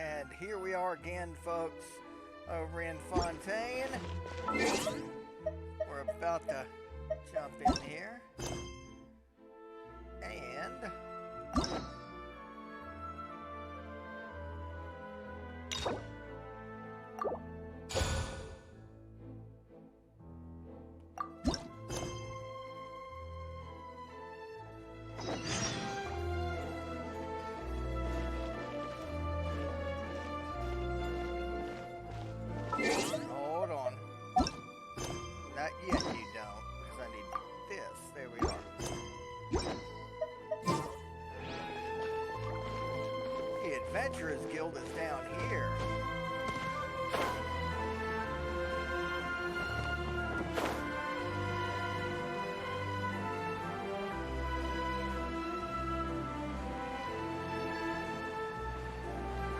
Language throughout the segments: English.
And here we are again, folks, over in Fontaine. We're about to jump in here. And hold on. Not yet, you don't, because I need this. There we are. The Adventurers Guild is down here.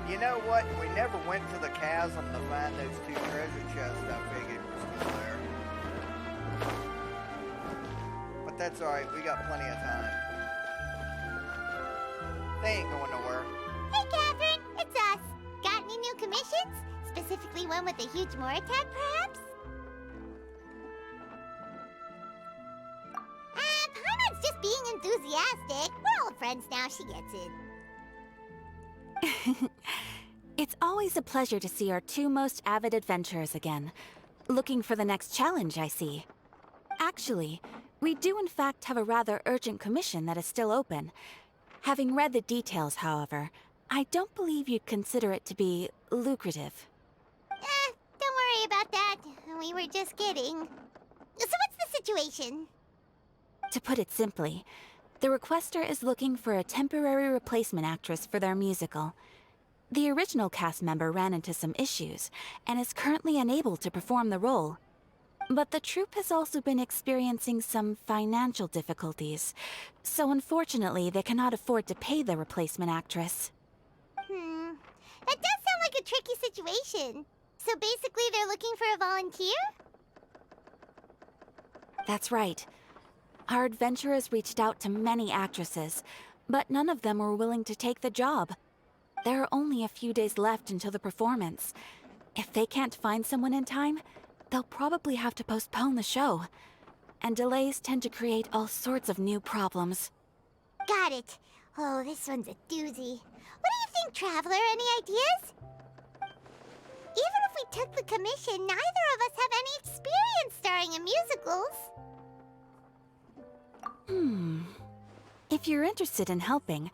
You know what? We never went to the chasm to find those two treasure chests I figured were still there. But that's alright, we got plenty of time. They ain't going nowhere. Hey, Catherine, it's us. Got any new commissions? Specifically one with a huge more attack, perhaps? Paimon's just being enthusiastic. We're old friends now, she gets it. It's always a pleasure to see our two most avid adventurers again. Looking for the next challenge, I see. Actually, we do in fact have a rather urgent commission that is still open. Having read the details, however, I don't believe you'd consider it to be lucrative. Don't worry about that. We were just kidding. So what's the situation? To put it simply, the requester is looking for a temporary replacement actress for their musical. The original cast member ran into some issues, and is currently unable to perform the role. But the troupe has also been experiencing some financial difficulties, so unfortunately they cannot afford to pay the replacement actress. That does sound like a tricky situation. So basically they're looking for a volunteer? That's right. Our adventurers reached out to many actresses, but none of them were willing to take the job. There are only a few days left until the performance. If they can't find someone in time, they'll probably have to postpone the show. And delays tend to create all sorts of new problems. Got it. Oh, this one's a doozy. What do you think, Traveler? Any ideas? Even if we took the commission, neither of us have any experience starring in musicals. If you're interested in helping,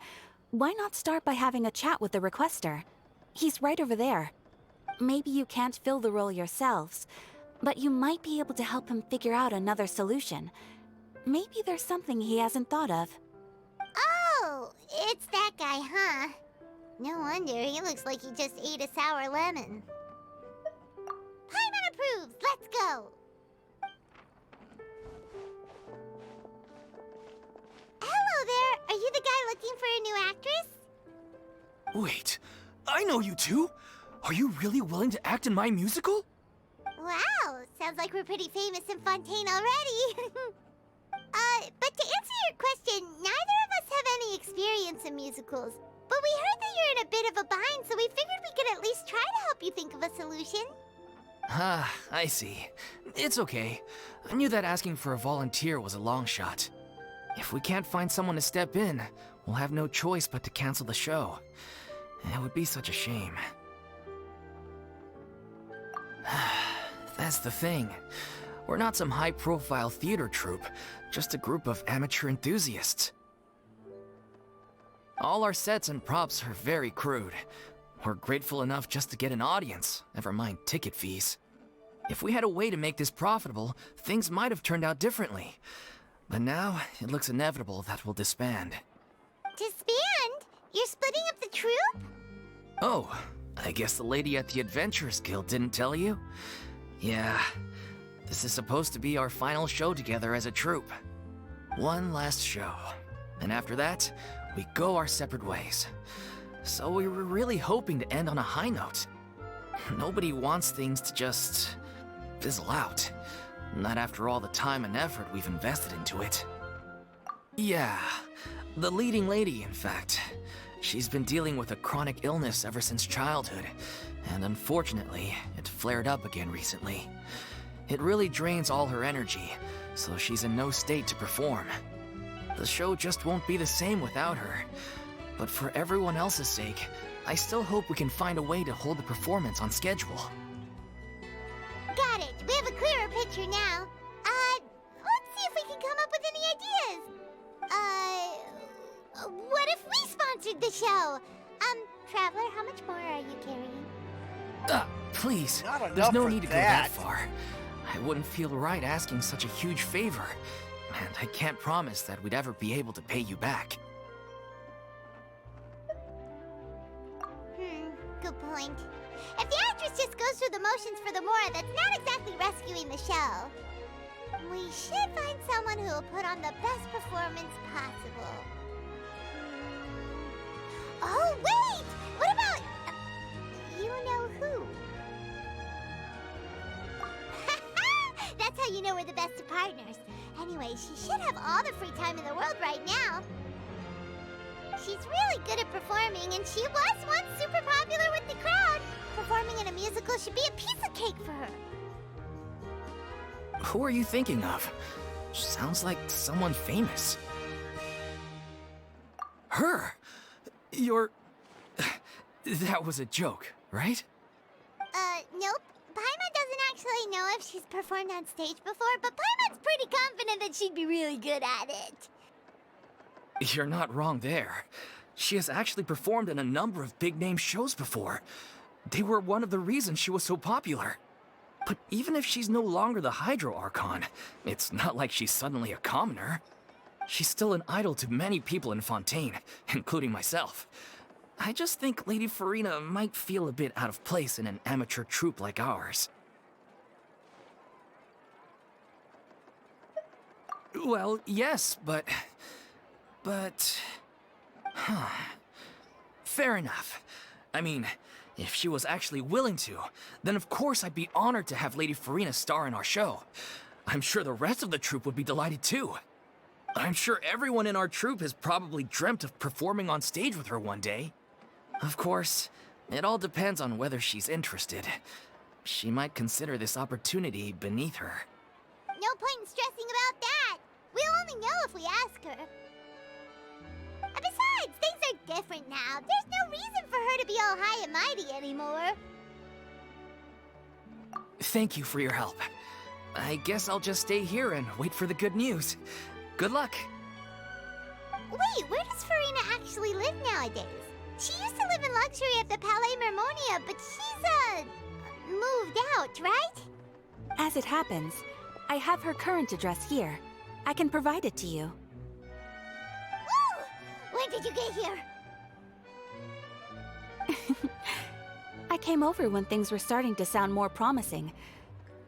why not start by having a chat with the requester? He's right over there. Maybe you can't fill the role yourselves, but you might be able to help him figure out another solution. Maybe there's something he hasn't thought of. Oh, it's that guy, huh? No wonder, he looks like he just ate a sour lemon. Paimon approves, let's go! Hello there, are you the guy looking for a new actress? Wait, I know you two! Are you really willing to act in my musical? Wow, sounds like we're pretty famous in Fontaine already. But to answer your question, neither of us have any experience in musicals. But we heard that you're in a bit of a bind, so we figured we could at least try to help you think of a solution. Ah, I see. It's okay. I knew that asking for a volunteer was a long shot. If we can't find someone to step in, we'll have no choice but to cancel the show. It would be such a shame. That's the thing. We're not some high-profile theater troupe, just a group of amateur enthusiasts. All our sets and props are very crude. We're grateful enough just to get an audience, never mind ticket fees. If we had a way to make this profitable, things might have turned out differently. But now, it looks inevitable that we'll disband. Disband? You're splitting up the troupe? Oh, I guess the lady at the Adventurers Guild didn't tell you? Yeah, this is supposed to be our final show together as a troupe. One last show. And after that, we go our separate ways. So we were really hoping to end on a high note. Nobody wants things to just fizzle out. Not after all the time and effort we've invested into it. Yeah, the leading lady, in fact. She's been dealing with a chronic illness ever since childhood, and unfortunately, it flared up again recently. It really drains all her energy, so she's in no state to perform. The show just won't be the same without her. But for everyone else's sake, I still hope we can find a way to hold the performance on schedule. Got it. We have a clearer picture now. Let's see if we can come up with any ideas. What if we sponsored the show? Traveler, how much more are you carrying? Please, Not there's enough no for need to go that. that far. I wouldn't feel right asking such a huge favor, and I can't promise that we'd ever be able to pay you back. Good point. If the actress just goes through the motions for the Mora, that's not exactly rescuing the show. We should find someone who will put on the best performance possible. Oh, wait! What about... you know who? That's how you know we're the best of partners. Anyway, she should have all the free time in the world right now. She's really good at performing, and she was once super popular with the crowd. Performing in a musical should be a piece of cake for her. Who are you thinking of? Sounds like someone famous. Her? You're... That was a joke, right? Nope. Paimon doesn't actually know if she's performed on stage before, but Paimon's pretty confident that she'd be really good at it. You're not wrong there. She has actually performed in a number of big-name shows before. They were one of the reasons she was so popular. But even if she's no longer the Hydro Archon, it's not like she's suddenly a commoner. She's still an idol to many people in Fontaine, including myself. I just think Lady Furina might feel a bit out of place in an amateur troupe like ours. Well, yes, but... Fair enough. I mean, if she was actually willing to, then of course I'd be honored to have Lady Furina star in our show. I'm sure the rest of the troupe would be delighted too. I'm sure everyone in our troupe has probably dreamt of performing on stage with her one day. Of course, it all depends on whether she's interested. She might consider this opportunity beneath her. No point in stressing about that. We'll only know if we ask her. And besides, things are different now. There's no reason for her to be all high and mighty anymore. Thank you for your help. I guess I'll just stay here and wait for the good news. Good luck. Wait, where does Furina actually live nowadays? She used to live in luxury at the Palais Mermonia, but she's, moved out, right? As it happens, I have her current address here. I can provide it to you. Woo! When did you get here? I came over when things were starting to sound more promising.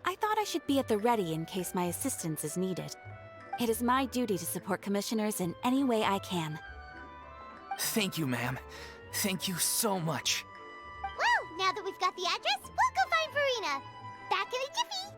I thought I should be at the ready in case my assistance is needed. It is my duty to support commissioners in any way I can. Thank you, ma'am. Thank you so much. Well, now that we've got the address, we'll go find Furina. Back in a jiffy.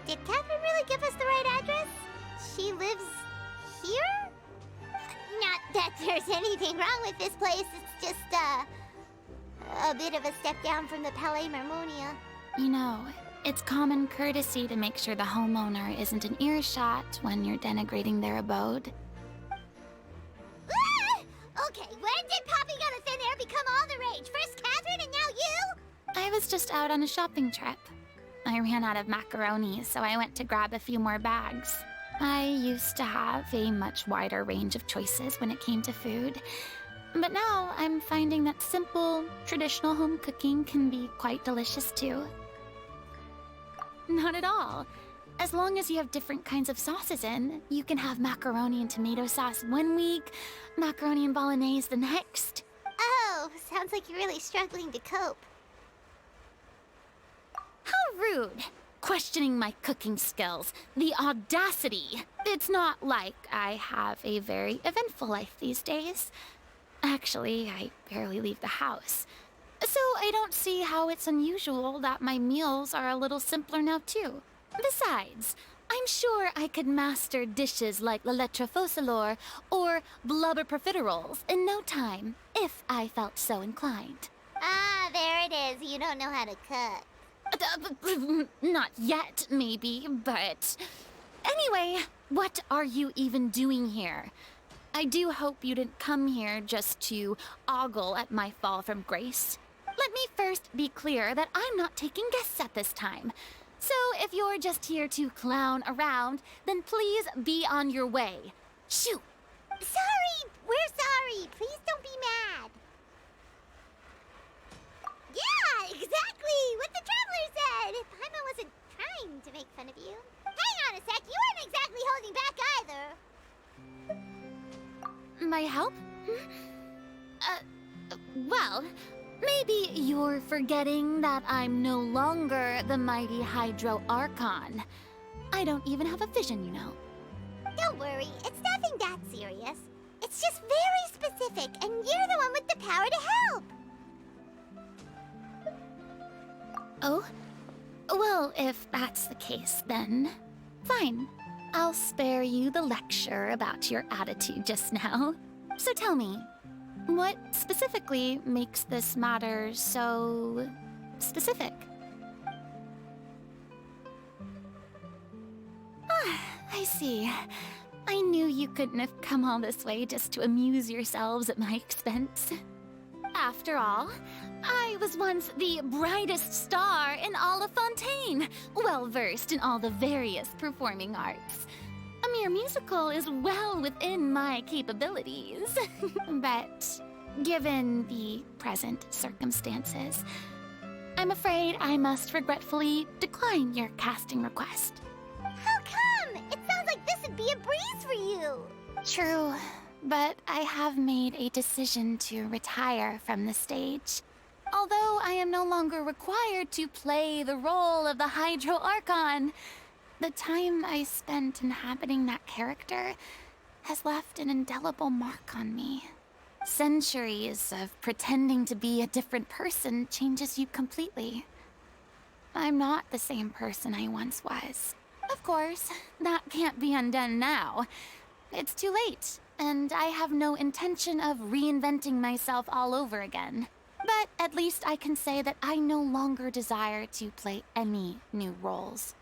Did Catherine really give us the right address? She lives here? Not that there's anything wrong with this place. It's just, a bit of a step down from the Palais Mermonia. You know, it's common courtesy to make sure the homeowner isn't in earshot when you're denigrating their abode. Ah! Okay, when did Popping out of thin air become all the rage? First Catherine and now you? I was just out on a shopping trip. I ran out of macaroni, so I went to grab a few more bags. I used to have a much wider range of choices when it came to food. But now I'm finding that simple, traditional home cooking can be quite delicious too. Not at all. As long as you have different kinds of sauces in, you can have macaroni and tomato sauce one week, macaroni and bolognese the next. Oh, Sounds like you're really struggling to cope. How rude! Questioning my cooking skills. The audacity! It's not like I have a very eventful life these days. Actually, I barely leave the house. So I don't see how it's unusual that my meals are a little simpler now, too. Besides, I'm sure I could master dishes like la lettre focilor or blubber profiteroles in no time, if I felt so inclined. Ah, there it is. You don't know how to cook. Not yet, maybe, but... Anyway, what are you even doing here? I do hope you didn't come here just to ogle at my fall from grace. Let me first be clear that I'm not taking guests at this time. So if you're just here to clown around, then please be on your way. Shoot! Sorry! We're sorry! Please don't be mad! Yeah, exactly! What the Traveler said! Paimon wasn't trying to make fun of you. Hang on a sec, you weren't exactly holding back either. My help? Well, maybe you're forgetting that I'm no longer the mighty Hydro Archon. I don't even have a vision, you know. Don't worry, it's nothing that serious. It's just very specific, and you're the one with the power to help. Oh? Well, if that's the case, then fine. I'll spare you the lecture about your attitude just now. So tell me, what specifically makes this matter so specific? Ah, I see. I knew you couldn't have come all this way just to amuse yourselves at my expense. After all, I was once the brightest star in all of Fontaine, well-versed in all the various performing arts. A mere musical is well within my capabilities. But given the present circumstances, I'm afraid I must regretfully decline your casting request. How come? It sounds like this would be a breeze for you. True, but I have made a decision to retire from the stage. Although I am no longer required to play the role of the Hydro Archon, the time I spent inhabiting that character has left an indelible mark on me. Centuries of pretending to be a different person changes you completely. I'm not the same person I once was. Of course, that can't be undone now. It's too late, and I have no intention of reinventing myself all over again. But at least I can say that I no longer desire to play any new roles.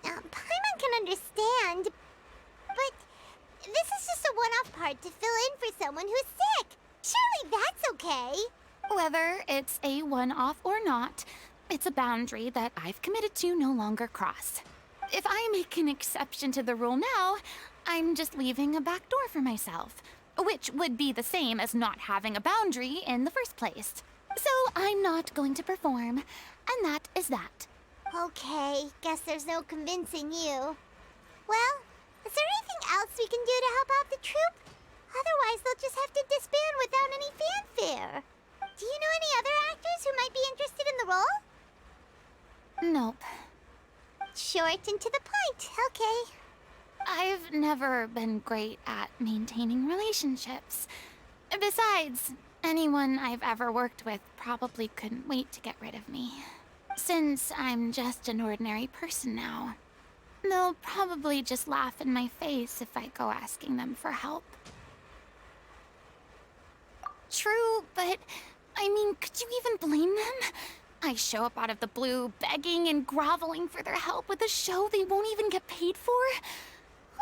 Paimon can understand, but this is just a one-off part to fill in for someone who's sick. Surely that's okay. Whether it's a one-off or not, it's a boundary that I've committed to no longer cross. If I make an exception to the rule now, I'm just leaving a back door for myself, which would be the same as not having a boundary in the first place. So I'm not going to perform, and that is that. Okay, guess there's no convincing you. Well, is there anything else we can do to help out the troupe? Otherwise, they'll just have to disband without any fanfare. Do you know any other actors who might be interested in the role? Nope. Short and to the point, okay. I've never been great at maintaining relationships. Besides, anyone I've ever worked with probably couldn't wait to get rid of me. Since I'm just an ordinary person now, they'll probably just laugh in my face if I go asking them for help. True, but I mean, could you even blame them? I show up out of the blue, begging and groveling for their help with a show they won't even get paid for?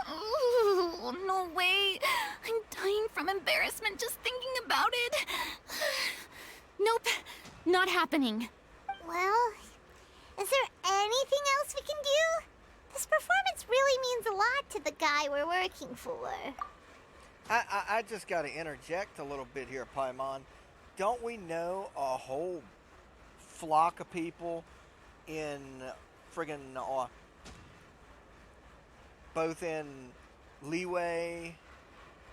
Oh, no way. I'm dying from embarrassment just thinking about it. Nope, not happening. Well, is there anything else we can do? This performance really means a lot to the guy we're working for. I just got to interject a little bit here, Paimon. Don't we know a whole flock of people in friggin' both in Liyue,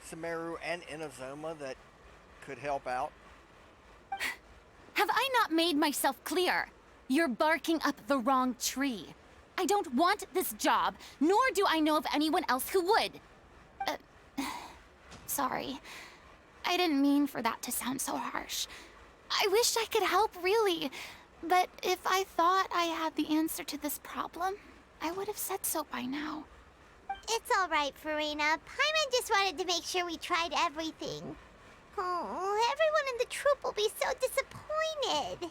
Sumeru, and Inazuma that could help out? Have I not made myself clear? You're barking up the wrong tree. I don't want this job, nor do I know of anyone else who would. Sorry. I didn't mean for that to sound so harsh. I wish I could help, really. But if I thought I had the answer to this problem, I would have said so by now. It's all right, Furina. Paimon just wanted to make sure we tried everything. Oh, everyone in the troupe will be so disappointed.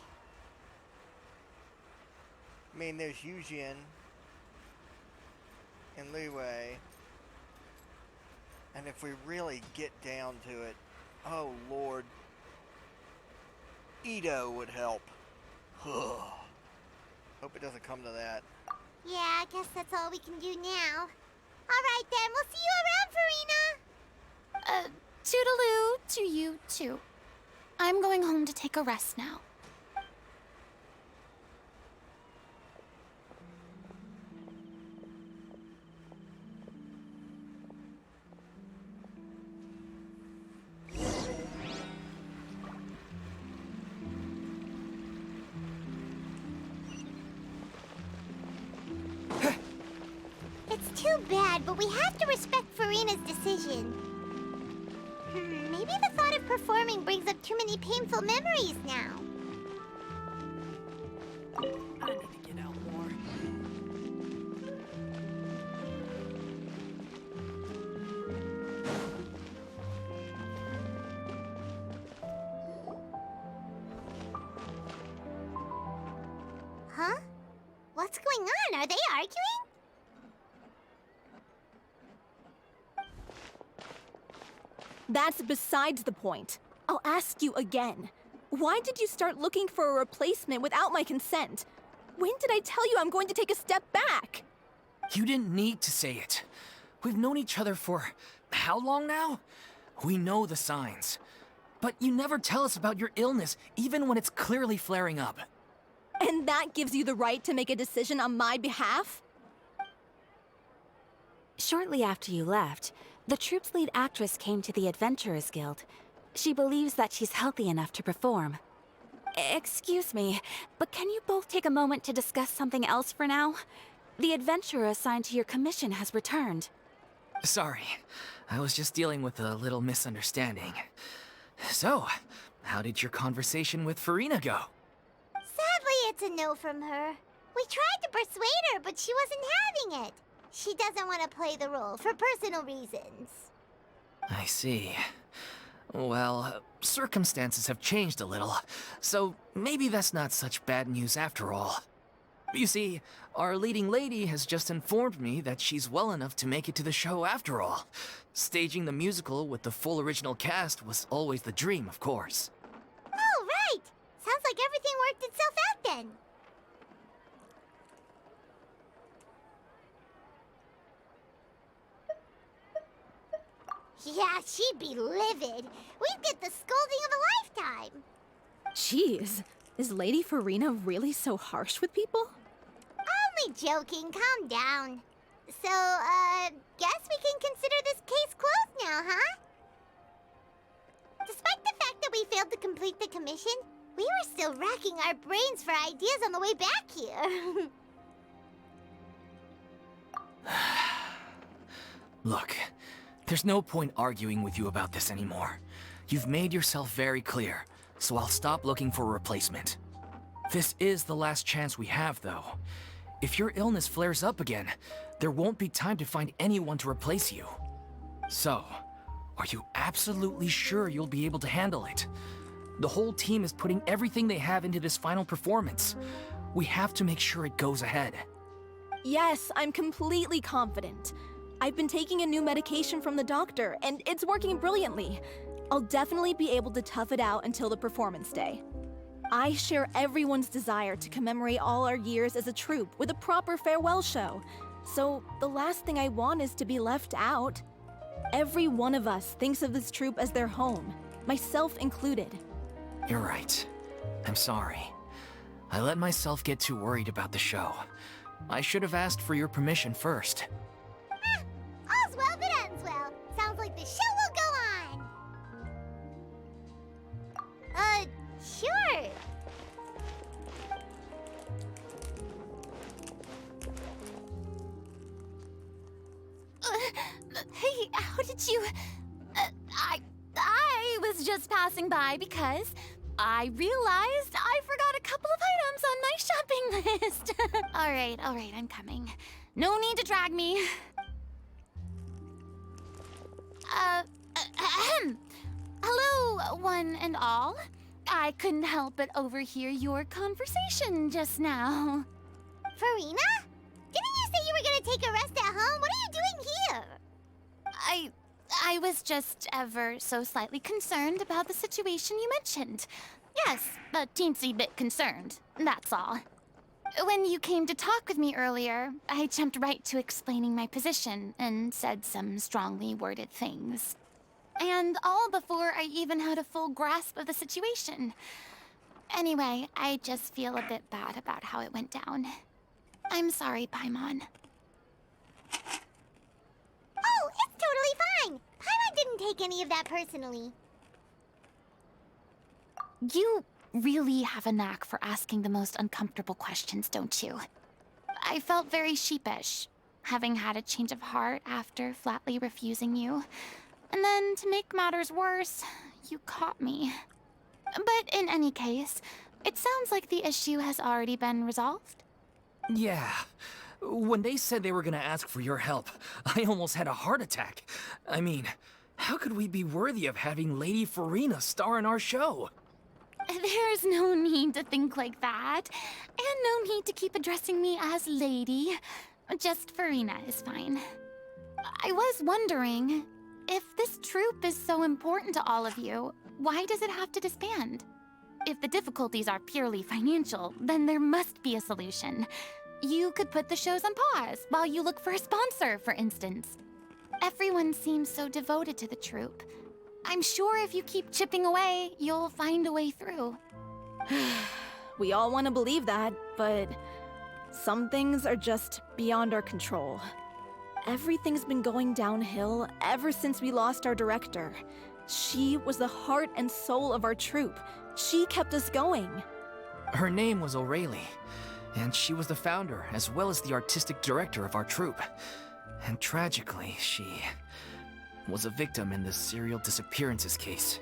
I mean, there's Yujin and Liwei. And if we really get down to it, oh Lord, Ito would help. Hope it doesn't come to that. Yeah, I guess that's all we can do now. All right then, we'll see you around, Furina. Toodaloo to you too. I'm going home to take a rest now. It's too bad, but we have to respect Furina's decision. Maybe the thought of performing brings up too many painful memories now. I need to get out more. Huh? What's going on? Are they arguing? That's besides the point. I'll ask you again. Why did you start looking for a replacement without my consent? When did I tell you I'm going to take a step back? You didn't need to say it. We've known each other for how long now? We know the signs. But you never tell us about your illness, even when it's clearly flaring up. And that gives you the right to make a decision on my behalf? Shortly after you left, the troupe's lead actress came to the Adventurers Guild. She believes that she's healthy enough to perform. Excuse me, but can you both take a moment to discuss something else for now? The adventurer assigned to your commission has returned. Sorry, I was just dealing with a little misunderstanding. So, how did your conversation with Furina go? Sadly, it's a no from her. We tried to persuade her, but she wasn't having it. She doesn't want to play the role for personal reasons. I see. Well, circumstances have changed a little, so maybe that's not such bad news after all. You see, our leading lady has just informed me that she's well enough to make it to the show after all. Staging the musical with the full original cast was always the dream, of course. Oh, right! Sounds like everything worked itself out then. Yeah, she'd be livid. We'd get the scolding of a lifetime. Jeez, is Lady Furina really so harsh with people? Only joking, calm down. So, guess we can consider this case closed now, huh? Despite the fact that we failed to complete the commission, we were still racking our brains for ideas on the way back here. Look, there's no point arguing with you about this anymore. You've made yourself very clear, so I'll stop looking for a replacement. This is the last chance we have, though. If your illness flares up again, there won't be time to find anyone to replace you. So, are you absolutely sure you'll be able to handle it? The whole team is putting everything they have into this final performance. We have to make sure it goes ahead. Yes, I'm completely confident. I've been taking a new medication from the doctor, and it's working brilliantly. I'll definitely be able to tough it out until the performance day. I share everyone's desire to commemorate all our years as a troupe with a proper farewell show. So the last thing I want is to be left out. Every one of us thinks of this troupe as their home, myself included. You're right. I'm sorry. I let myself get too worried about the show. I should have asked for your permission first. All's well that ends well. Sounds like the show will go on. Sure. but you... I was just passing by because I realized I forgot a couple of items on my shopping list. All right, I'm coming. No need to drag me. Hello, one and all. I couldn't help but overhear your conversation just now. Furina? Didn't you say you were gonna take a rest at home? What are you doing here? I was just ever so slightly concerned about the situation you mentioned. Yes, a teensy bit concerned, that's all. When you came to talk with me earlier, I jumped right to explaining my position and said some strongly worded things. And all before I even had a full grasp of the situation. Anyway, I just feel a bit bad about how it went down. I'm sorry, Paimon. Oh, it's totally fine. Paimon didn't take any of that personally. You really have a knack for asking the most uncomfortable questions, don't you? I felt very sheepish, having had a change of heart after flatly refusing you. And then, to make matters worse, you caught me. But in any case, it sounds like the issue has already been resolved. Yeah. When they said they were gonna ask for your help, I almost had a heart attack. I mean, how could we be worthy of having Lady Furina star in our show? There's no need to think like that. And no need to keep addressing me as Lady. Just Furina is fine. I was wondering, if this troupe is so important to all of you, why does it have to disband? If the difficulties are purely financial, then there must be a solution. You could put the shows on pause while you look for a sponsor, for instance. Everyone seems so devoted to the troupe. I'm sure if you keep chipping away, you'll find a way through. We all want to believe that, but some things are just beyond our control. Everything's been going downhill ever since we lost our director. She was the heart and soul of our troupe. She kept us going. Her name was O'Reilly, and she was the founder as well as the artistic director of our troupe. And tragically, she was a victim in the serial disappearances case.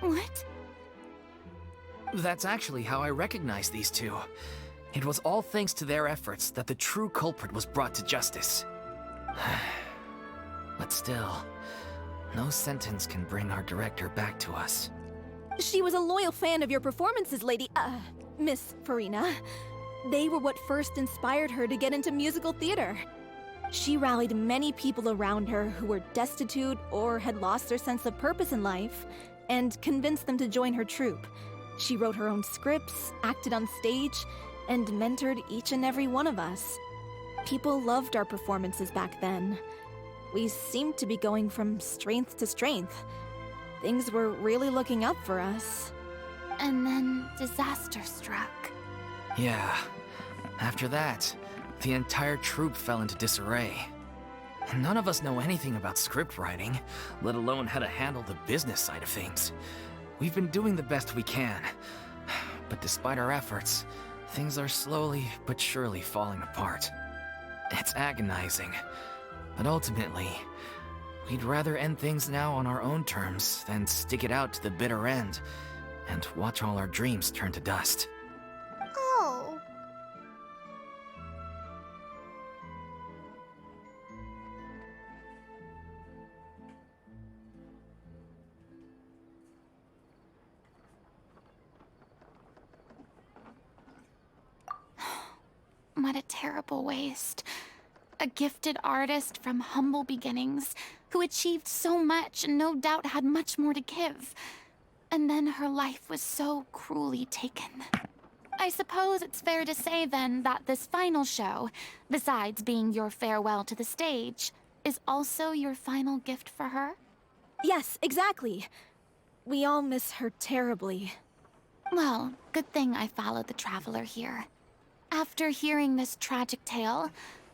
What? That's actually how I recognized these two. It was all thanks to their efforts that the true culprit was brought to justice. But still, no sentence can bring our director back to us. She was a loyal fan of your performances, Miss Furina. They were what first inspired her to get into musical theater. She rallied many people around her who were destitute or had lost their sense of purpose in life, and convinced them to join her troupe. She wrote her own scripts, acted on stage, and mentored each and every one of us. People loved our performances back then. We seemed to be going from strength to strength. Things were really looking up for us. And then disaster struck. Yeah. After that, the entire troupe fell into disarray. None of us know anything about script writing, let alone how to handle the business side of things. We've been doing the best we can. But despite our efforts, things are slowly but surely falling apart. It's agonizing. But ultimately, we'd rather end things now on our own terms than stick it out to the bitter end and watch all our dreams turn to dust. Oh. What a terrible waste. A gifted artist from humble beginnings who achieved so much and no doubt had much more to give. And then her life was so cruelly taken. I suppose it's fair to say then that this final show, besides being your farewell to the stage, is also your final gift for her? Yes, exactly. We all miss her terribly. Well, good thing I followed the Traveler here. After hearing this tragic tale,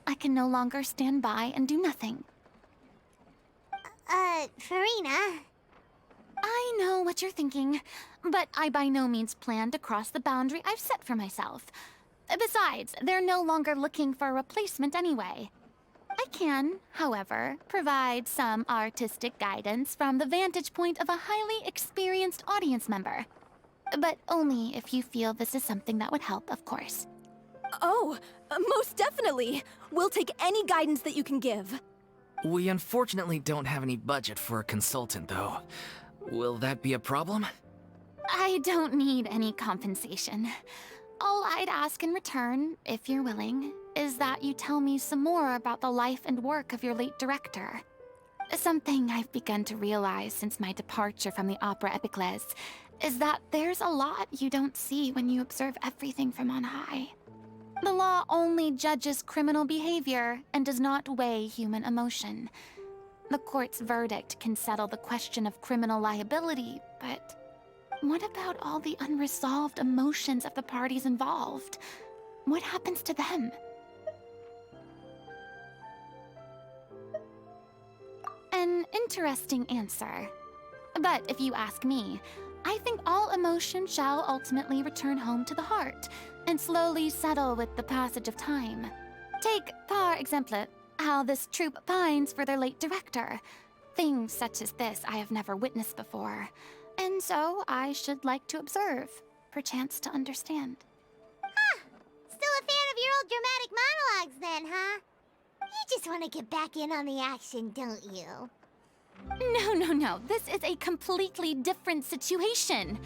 I can no longer stand by and do nothing. Furina. I know what you're thinking, but I by no means plan to cross the boundary I've set for myself. Besides, they're no longer looking for a replacement anyway. I can, however, provide some artistic guidance from the vantage point of a highly experienced audience member. But only if you feel this is something that would help, of course. Oh, most definitely. We'll take any guidance that you can give. We unfortunately don't have any budget for a consultant, though. Will that be a problem? I don't need any compensation. All I'd ask in return, if you're willing, is that you tell me some more about the life and work of your late director. Something I've begun to realize since my departure from the Opera Epiclese is that there's a lot you don't see when you observe everything from on high. The law only judges criminal behavior and does not weigh human emotion. The court's verdict can settle the question of criminal liability, but what about all the unresolved emotions of the parties involved? What happens to them? An interesting answer. But if you ask me, I think all emotion shall ultimately return home to the heart and slowly settle with the passage of time. Take, par exemple, how this troupe pines for their late director. Things such as this I have never witnessed before, and so I should like to observe, perchance to understand. Still a fan of your old dramatic monologues then, huh? You just want to get back in on the action, don't you? No. This is a completely different situation.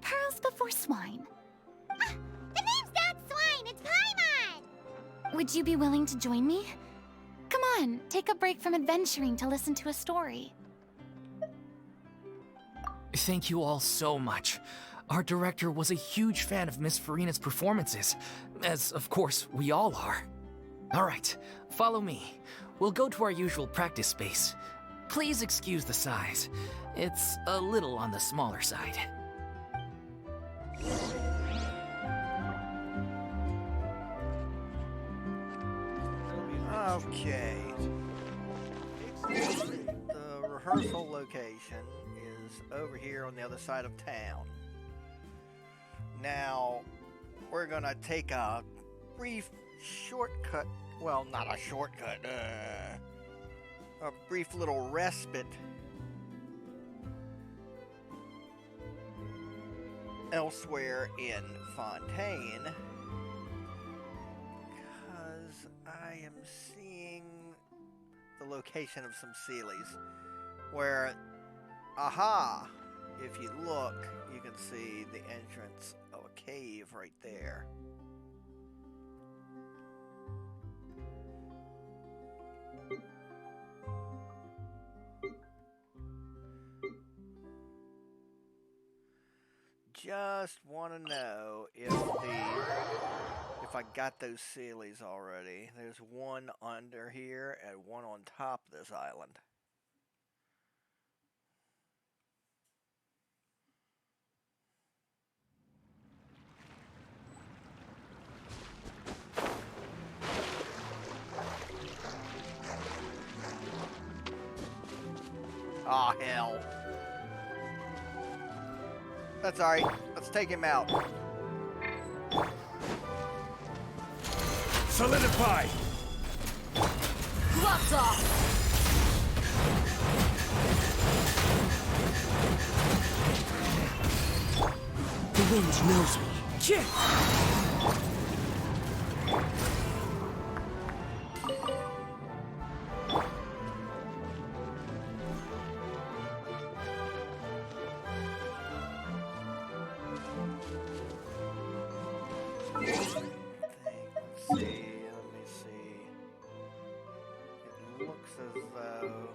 Pearls before swine. The name's not Swine, it's Paimon! Would you be willing to join me? Come on, take a break from adventuring to listen to a story. Thank you all so much. Our director was a huge fan of Miss Furina's performances, as of course we all are. Alright, follow me. We'll go to our usual practice space. Please excuse the size. It's a little on the smaller side. Okay. The rehearsal location is over here on the other side of town. Now, we're gonna take a brief shortcut. Well, not a shortcut. A brief little respite elsewhere in Fontaine, because I am seeing the location of some Sealies where, aha, if you look, you can see the entrance of a cave right there. Just want to know if I got those Sealies already. There's one under here and one on top of this island. Aw, hell. That's alright. Let's take him out. Solidify! Gloves off! The wind knows me. Let me see. It looks as though...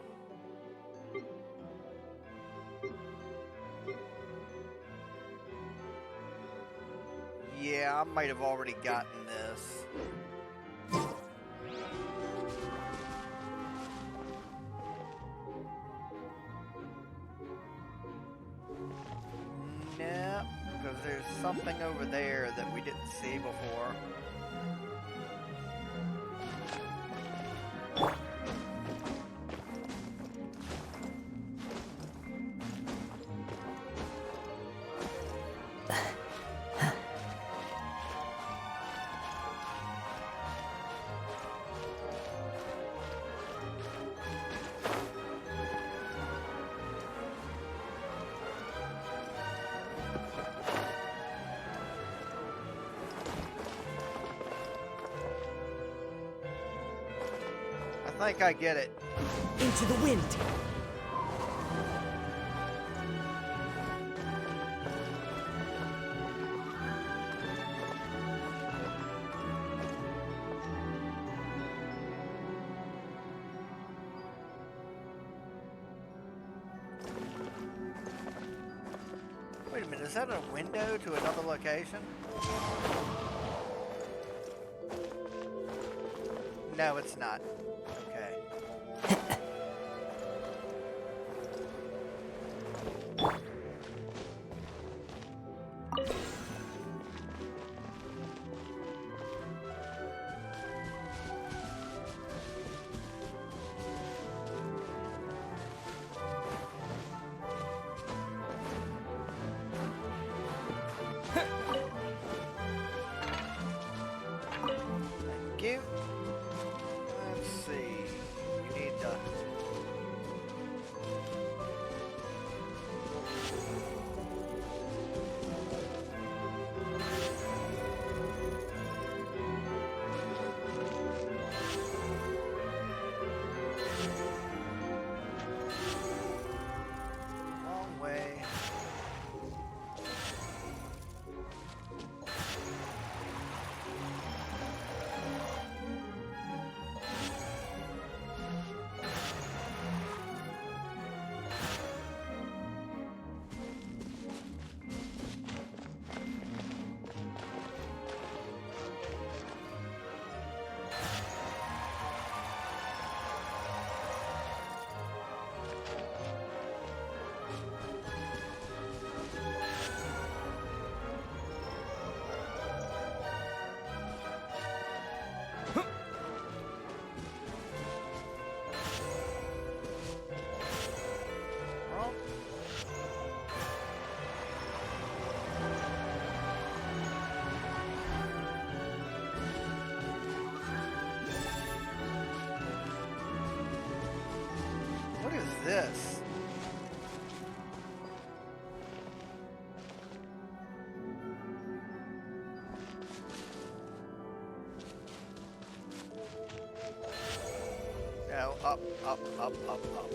Yeah, I might have already gotten this. No, because there's something over there that we didn't see before. think I get it. Into the wind. Wait a minute, is that a window to another location? No, it's not. Okay. Thank you. Let's see. You need to. Long way. Well, what is this? No, up, up, up, up, up.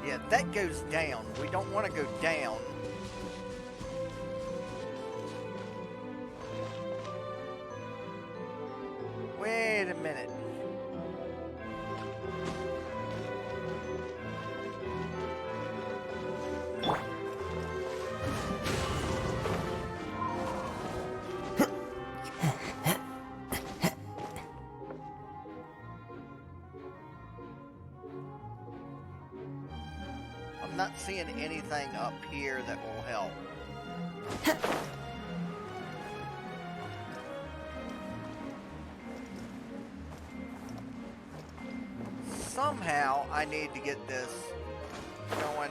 Yeah, that goes down. We don't want to go down. Wait a minute. I'm not seeing anything up here that will help. Somehow I need to get this going.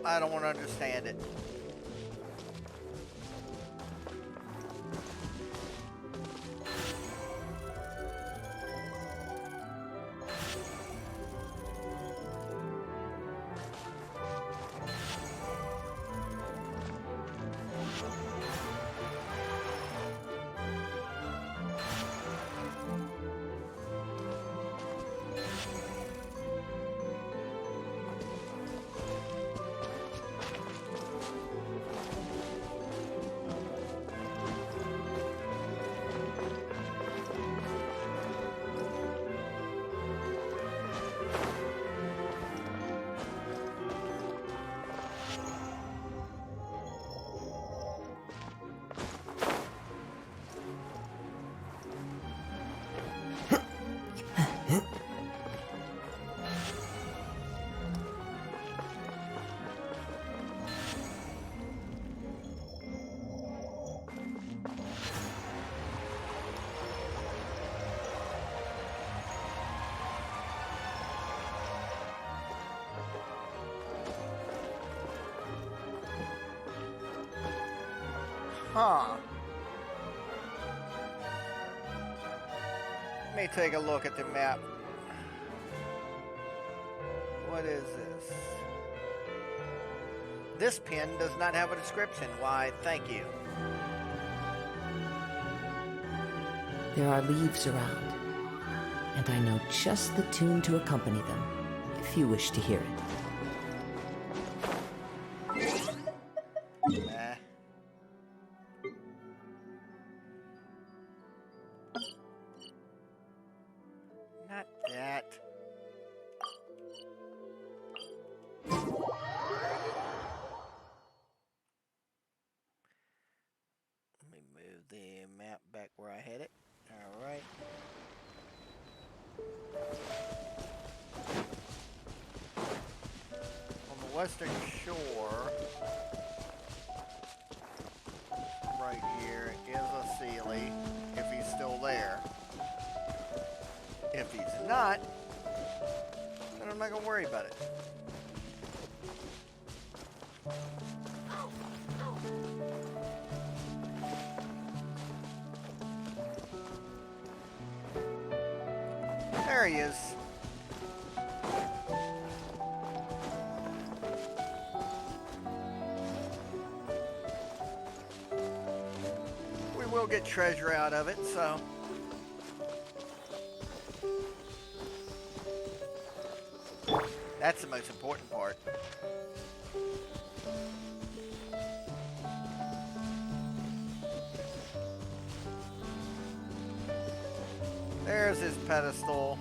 I don't want to understand it. Huh. Let me take a look at the map. What is this? This pin does not have a description. Why, thank you. There are leaves around, and I know just the tune to accompany them, if you wish to hear it. Nah. Not that. Let me move the map back where I had it. Alright. On the western shore, right here, is a Sealy, if he's still there. If he's not, then I'm not going to worry about it. There he is. We will get treasure out of it, so... That's the most important part. There's his pedestal.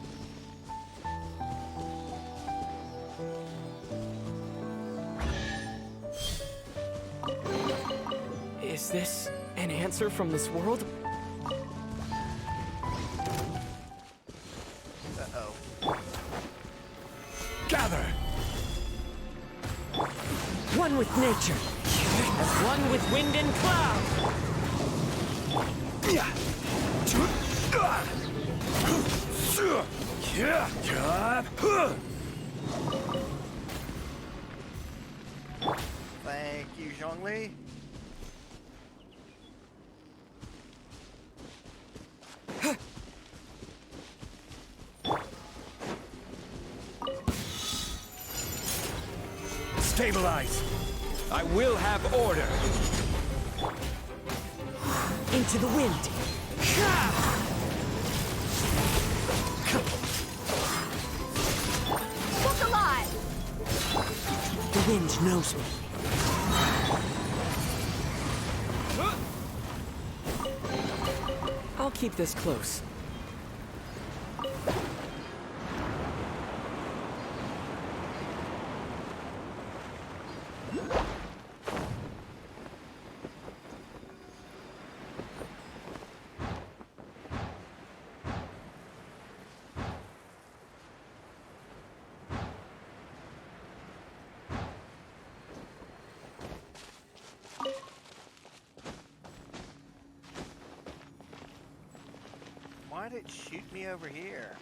Is this an answer from this world? Uh-oh. Gather! One with nature, as one with wind and cloud! Thank you, Zhongli. Stabilize! I will have order! Into the wind! Look alive! The wind knows me. I'll keep this close. Why did it shoot me over here?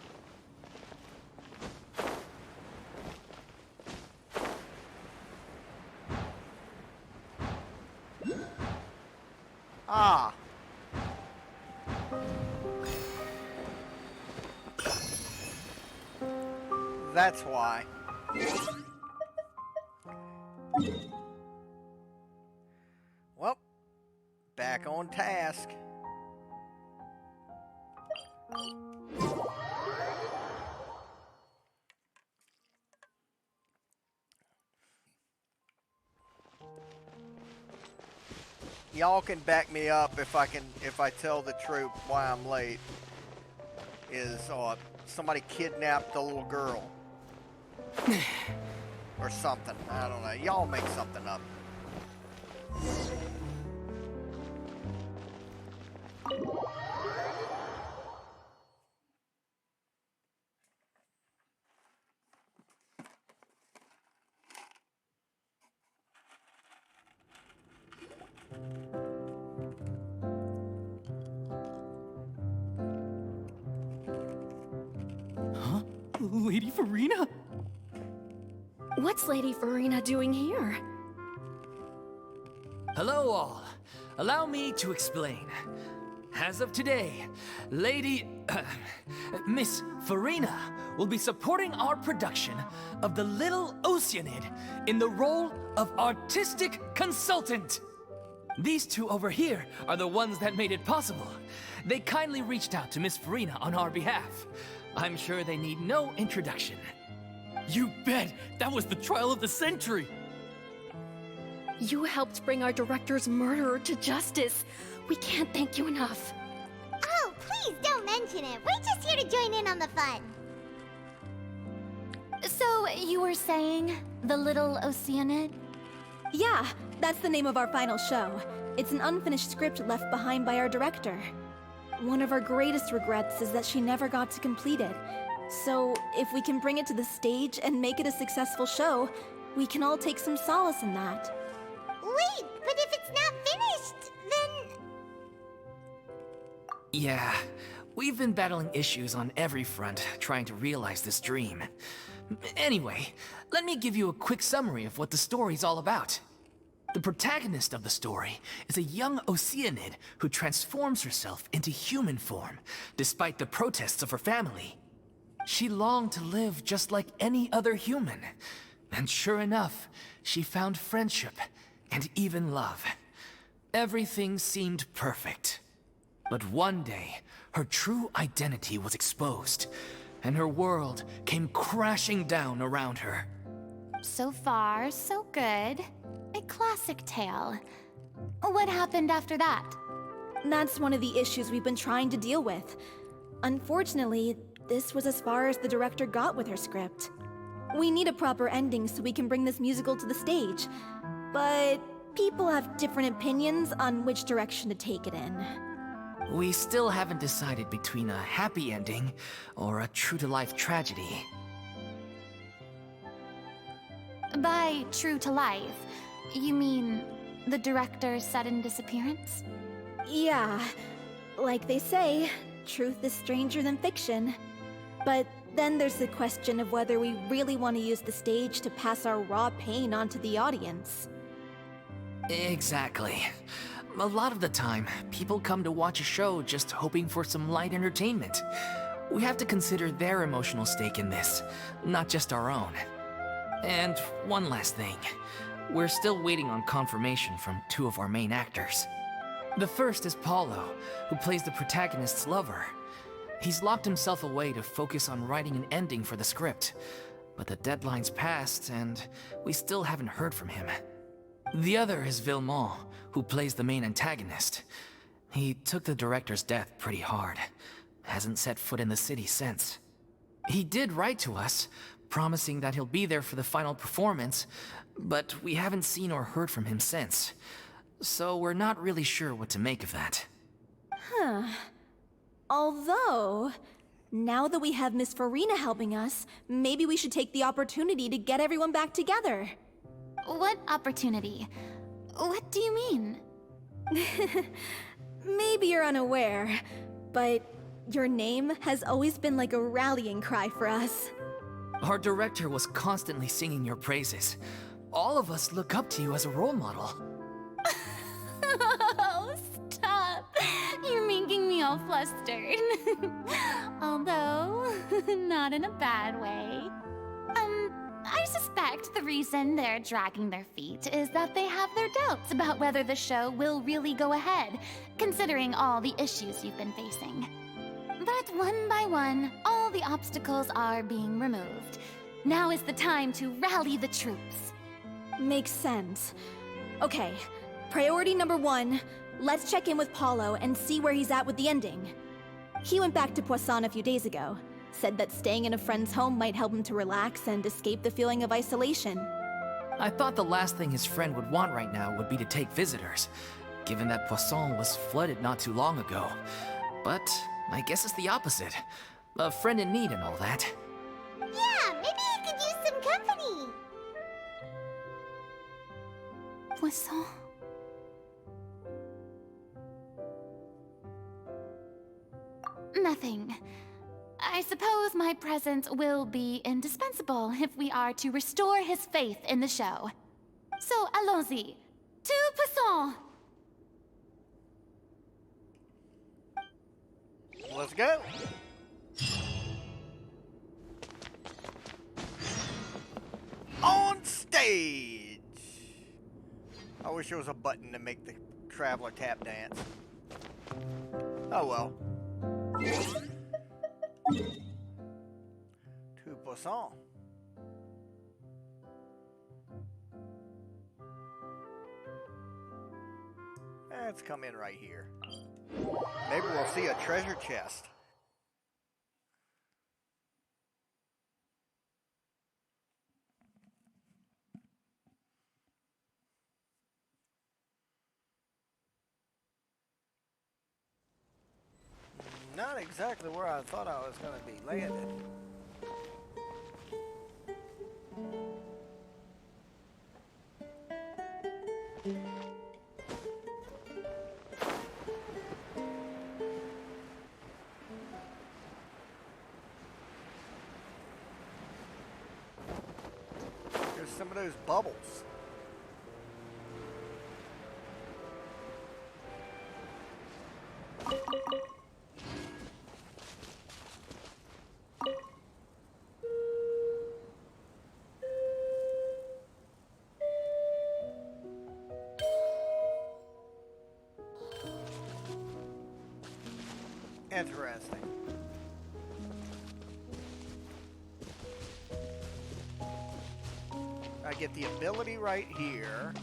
Ah! That's why. Well, back on task. Y'all can back me up if I tell the troop why I'm late. Is somebody kidnapped a little girl or something. I don't know. Y'all make something up. Lady Furina? What's Lady Furina doing here? Hello all. allow me to explain. As of today, Miss Furina will be supporting our production of The Little Oceanid in the role of artistic consultant. These two over here are the ones that made it possible. They kindly reached out to Miss Furina on our behalf. I'm sure they need no introduction. You bet! That was the trial of the century! You helped bring our director's murderer to justice. We can't thank you enough. Oh, please don't mention it. We're just here to join in on the fun. So, you were saying The Little Oceanid? Yeah, that's the name of our final show. It's an unfinished script left behind by our director. One of our greatest regrets is that she never got to complete it. So, if we can bring it to the stage and make it a successful show, we can all take some solace in that. Wait, but if it's not finished, then... Yeah, we've been battling issues on every front, trying to realize this dream. Anyway, let me give you a quick summary of what the story's all about. The protagonist of the story is a young Oceanid who transforms herself into human form, despite the protests of her family. She longed to live just like any other human, and sure enough, she found friendship and even love. Everything seemed perfect. But one day, her true identity was exposed, and her world came crashing down around her. So far, so good. A classic tale. What happened after that? That's one of the issues we've been trying to deal with. Unfortunately, this was as far as the director got with her script. We need a proper ending so we can bring this musical to the stage. But people have different opinions on which direction to take it in. We still haven't decided between a happy ending or a true-to-life tragedy. By true to life, you mean the director's sudden disappearance? Yeah, like they say, truth is stranger than fiction. But then there's the question of whether we really want to use the stage to pass our raw pain onto the audience. Exactly. A lot of the time, people come to watch a show just hoping for some light entertainment. We have to consider their emotional stake in this, not just our own. And one last thing. We're still waiting on confirmation from two of our main actors. The first is Paulo, who plays the protagonist's lover. He's locked himself away to focus on writing an ending for the script, but the deadline's passed and we still haven't heard from him. The other is Villemont, who plays the main antagonist. He took the director's death pretty hard. Hasn't set foot in the city since. He did write to us, promising that he'll be there for the final performance, but we haven't seen or heard from him since. So we're not really sure what to make of that. Huh. Although, now that we have Miss Furina helping us, maybe we should take the opportunity to get everyone back together. What opportunity? What do you mean? Maybe you're unaware, but your name has always been like a rallying cry for us. Our director was constantly singing your praises. All of us look up to you as a role model. Oh, stop! You're making me all flustered. Although, not in a bad way. I suspect the reason they're dragging their feet is that they have their doubts about whether the show will really go ahead, considering all the issues you've been facing. But one by one, all the obstacles are being removed. Now is the time to rally the troops. Makes sense. Okay, priority number 1, let's check in with Paulo and see where he's at with the ending. He went back to Poisson a few days ago. Said that staying in a friend's home might help him to relax and escape the feeling of isolation. I thought the last thing his friend would want right now would be to take visitors, given that Poisson was flooded not too long ago. But I guess it's the opposite. A friend in need and all that. Yeah, maybe he could use some company. Poisson? Nothing. I suppose my presence will be indispensable if we are to restore his faith in the show. So, allons-y. To Poisson! Let's go. On stage. I wish there was a button to make the traveler tap dance. Oh well. Tout poisson. Let's come in right here. Maybe we'll see a treasure chest. Not exactly where I thought I was going to be landed. There's some of those bubbles. Interesting. I get the ability right here.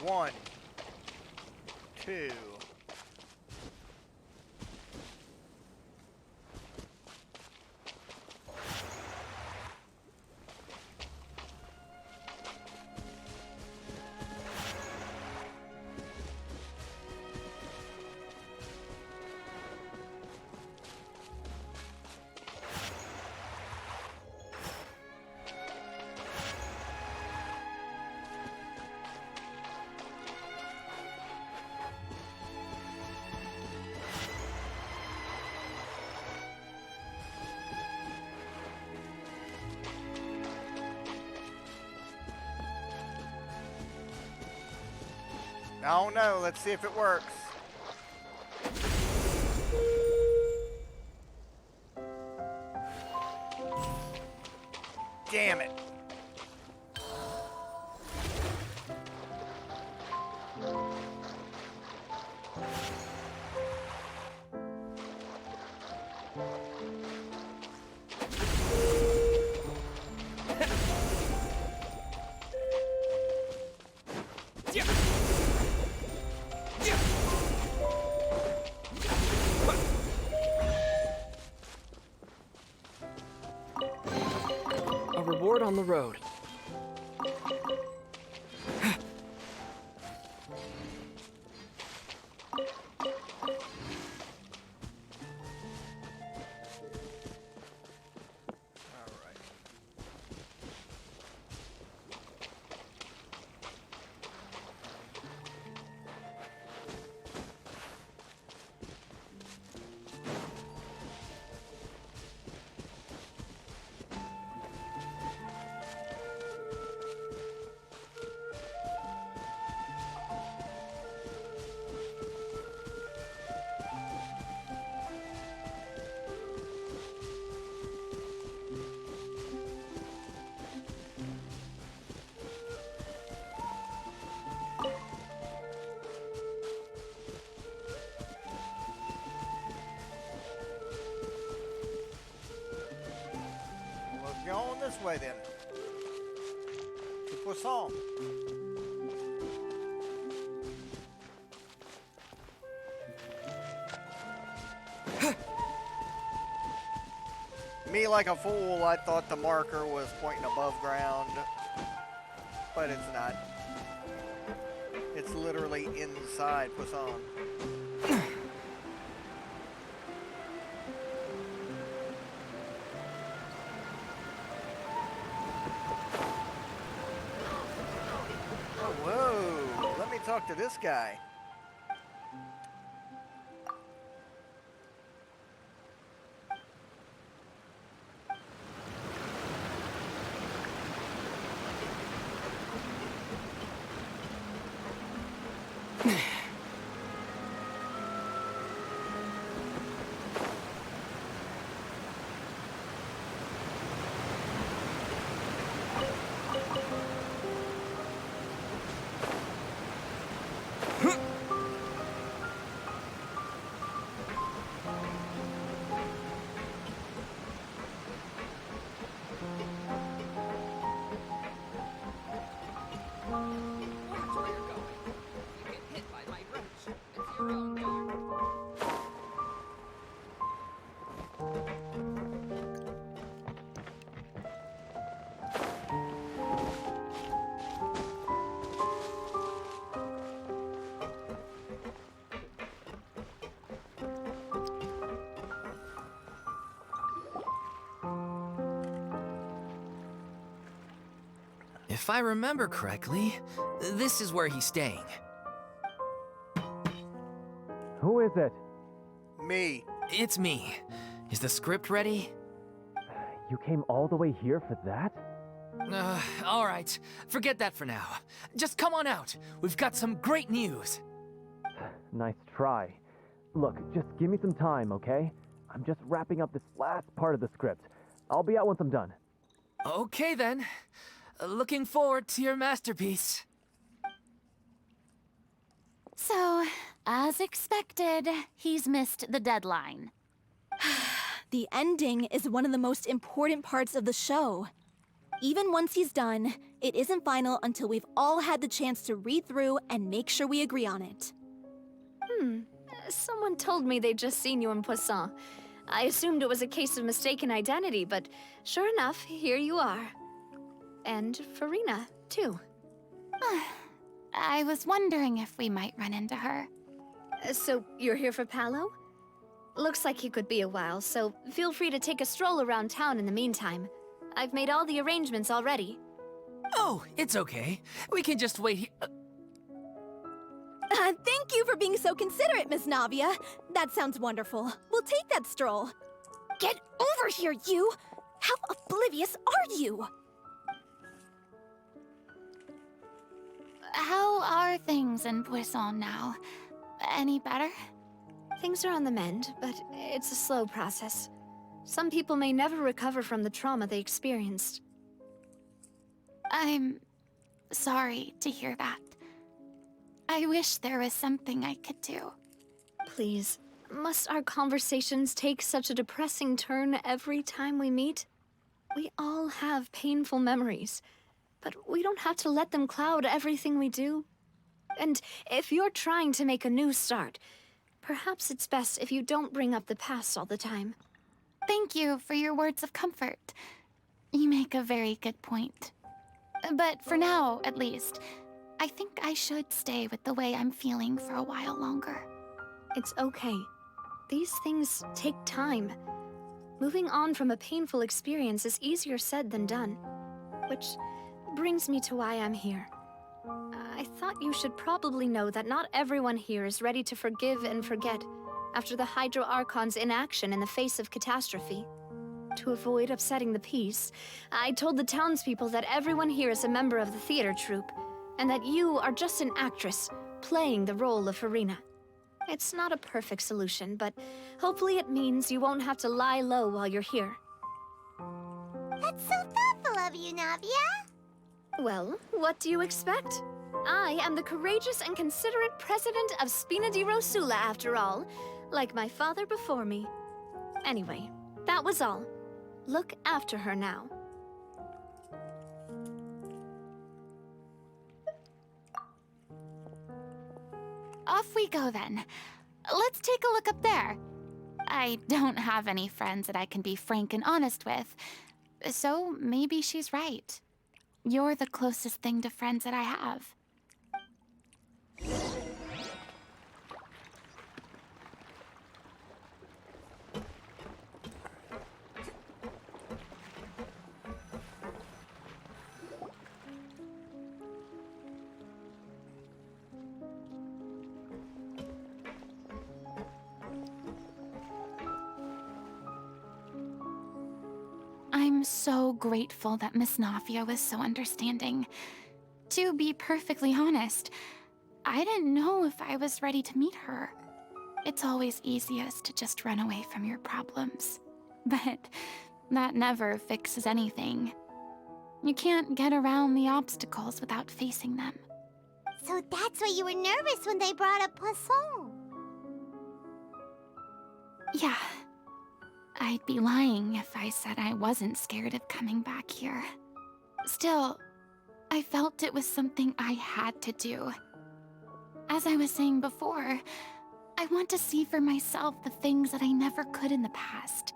One, two. I don't know. Let's see if it works. Damn it. A reward on the road. Go on this way then. To Poisson. Me, like a fool, I thought the marker was pointing above ground, but it's not. It's literally inside Poisson. talk to this guy. If I remember correctly, this is where he's staying. Who is it? Me. It's me. Is the script ready? You came all the way here for that? All right. Forget that for now. Just come on out. We've got some great news. Nice try. Look, just give me some time, okay? I'm just wrapping up this last part of the script. I'll be out once I'm done. Okay then. Looking forward to your masterpiece. So, as expected, he's missed the deadline. The ending is one of the most important parts of the show. Even once he's done, it isn't final until we've all had the chance to read through and make sure we agree on it. Someone told me they'd just seen you in Poisson. I assumed it was a case of mistaken identity, but sure enough, here you are. And Furina, too. I was wondering if we might run into her. So, you're here for Paolo? Looks like he could be a while, so feel free to take a stroll around town in the meantime. I've made all the arrangements already. Oh, it's okay. We can just wait here. Thank you for being so considerate, Miss Navia. That sounds wonderful. We'll take that stroll. Get over here, you! How oblivious are you? How are things in Poisson now? Any better? Things are on the mend, but it's a slow process. Some people may never recover from the trauma they experienced. I'm sorry to hear that. I wish there was something I could do. Please, must our conversations take such a depressing turn every time we meet? We all have painful memories, but we don't have to let them cloud everything we do. And if you're trying to make a new start, perhaps it's best if you don't bring up the past all the time. Thank you for your words of comfort. You make a very good point. But for now, at least, I think I should stay with the way I'm feeling for a while longer. It's okay. These things take time. Moving on from a painful experience is easier said than done. Which brings me to why I'm here. I thought you should probably know that not everyone here is ready to forgive and forget after the Hydro Archon's inaction in the face of catastrophe. To avoid upsetting the peace, I told the townspeople that everyone here is a member of the theater troupe, and that you are just an actress playing the role of Furina. It's not a perfect solution, but hopefully it means you won't have to lie low while you're here. That's so thoughtful of you, Navia. Well, what do you expect? I am the courageous and considerate president of Spina di Rosula, after all, like my father before me. Anyway, that was all. Look after her now. Off we go then. Let's take a look up there. I don't have any friends that I can be frank and honest with, so maybe she's right. You're the closest thing to friends that I have. I'm so grateful that Miss Nafia was so understanding. To be perfectly honest, I didn't know if I was ready to meet her. It's always easiest to just run away from your problems. But that never fixes anything. You can't get around the obstacles without facing them. So that's why you were nervous when they brought up Poisson. Yeah. I'd be lying if I said I wasn't scared of coming back here. Still, I felt it was something I had to do. As I was saying before, I want to see for myself the things that I never could in the past.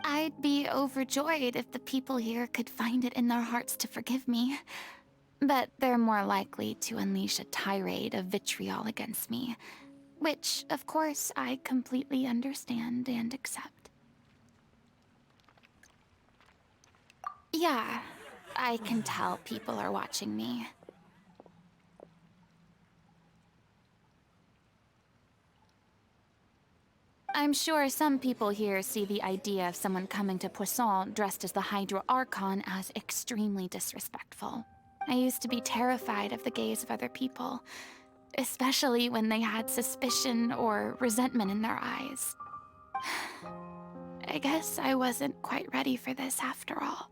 I'd be overjoyed if the people here could find it in their hearts to forgive me. But they're more likely to unleash a tirade of vitriol against me, which, of course, I completely understand and accept. Yeah, I can tell people are watching me. I'm sure some people here see the idea of someone coming to Poisson dressed as the Hydro Archon as extremely disrespectful. I used to be terrified of the gaze of other people, especially when they had suspicion or resentment in their eyes. I guess I wasn't quite ready for this after all.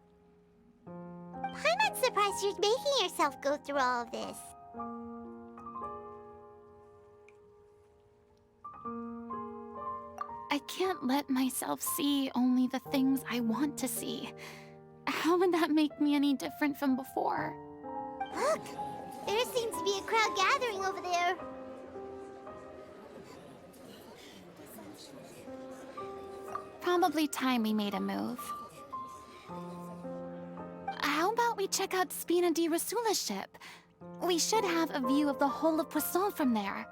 I'm not surprised you're making yourself go through all of this. I can't let myself see only the things I want to see. How would that make me any different from before? Look! There seems to be a crowd gathering over there. Probably time we made a move. How about we check out Spina di Rasula's ship? We should have a view of the whole of Poisson from there.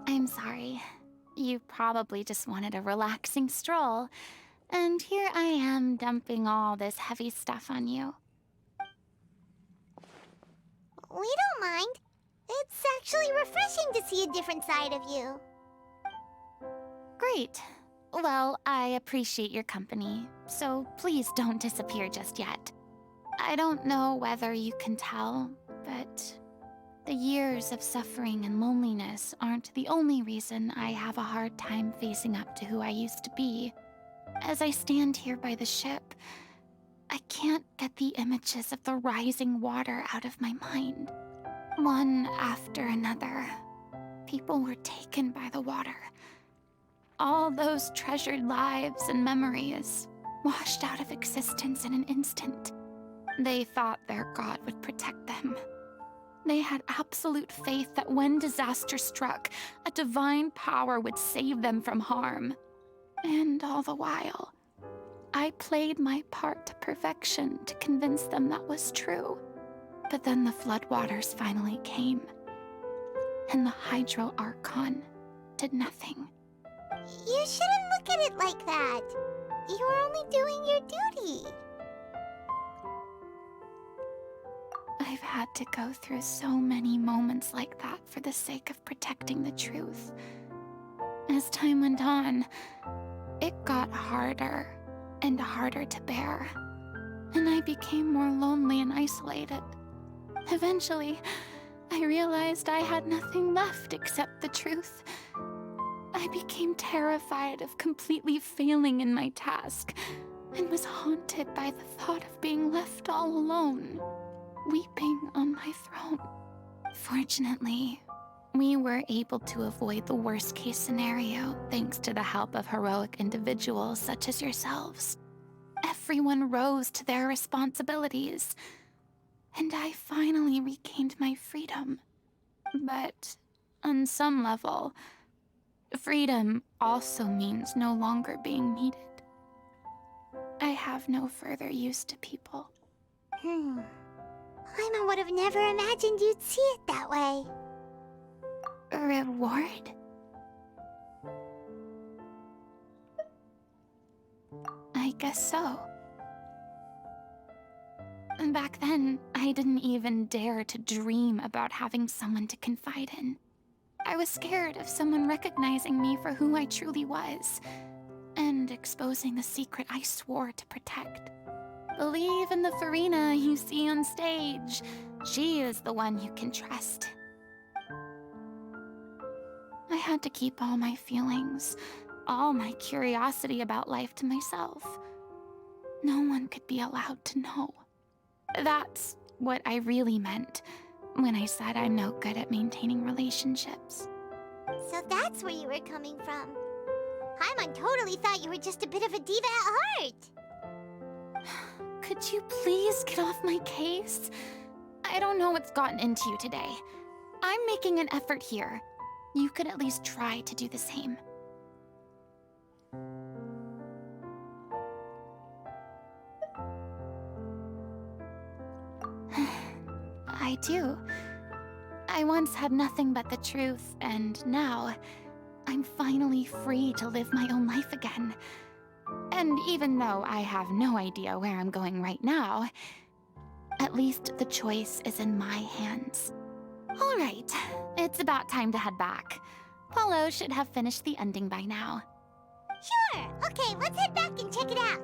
I'm sorry. You probably just wanted a relaxing stroll, and here I am dumping all this heavy stuff on you. We don't mind. It's actually refreshing to see a different side of you. Great. Well, I appreciate your company, so please don't disappear just yet. I don't know whether you can tell, but the years of suffering and loneliness aren't the only reason I have a hard time facing up to who I used to be. As I stand here by the ship, I can't get the images of the rising water out of my mind. One after another, people were taken by the water. All those treasured lives and memories washed out of existence in an instant. They thought their god would protect them. They had absolute faith that when disaster struck, a divine power would save them from harm. And all the while, I played my part to perfection to convince them that was true. But then the floodwaters finally came, and the Hydro Archon did nothing. You shouldn't look at it like that. You were only doing your duty. I've had to go through so many moments like that for the sake of protecting the truth. As time went on, it got harder and harder to bear, and I became more lonely and isolated. Eventually, I realized I had nothing left except the truth. I became terrified of completely failing in my task, and was haunted by the thought of being left all alone, weeping on my throne. Fortunately, We were able to avoid the worst-case scenario thanks to the help of heroic individuals such as yourselves. Everyone rose to their responsibilities, and I finally regained my freedom. But on some level, freedom also means no longer being needed. I have no further use to people. Paimon would have never imagined you'd see it that way. Reward? I guess so. Back then, I didn't even dare to dream about having someone to confide in. I was scared of someone recognizing me for who I truly was, and exposing the secret I swore to protect. Believe in the Furina you see on stage. She is the one you can trust. I had to keep all my feelings, all my curiosity about life to myself. No one could be allowed to know. That's what I really meant when I said I'm no good at maintaining relationships. So that's where you were coming from. Paimon totally thought you were just a bit of a diva at heart. Could you please get off my case? I don't know what's gotten into you today. I'm making an effort here. You could at least try to do the same. I do. I once had nothing but the truth, and now I'm finally free to live my own life again. And even though I have no idea where I'm going right now, at least the choice is in my hands. All right, it's about time to head back. Paulo should have finished the ending by now. Sure. Okay, let's head back and check it out.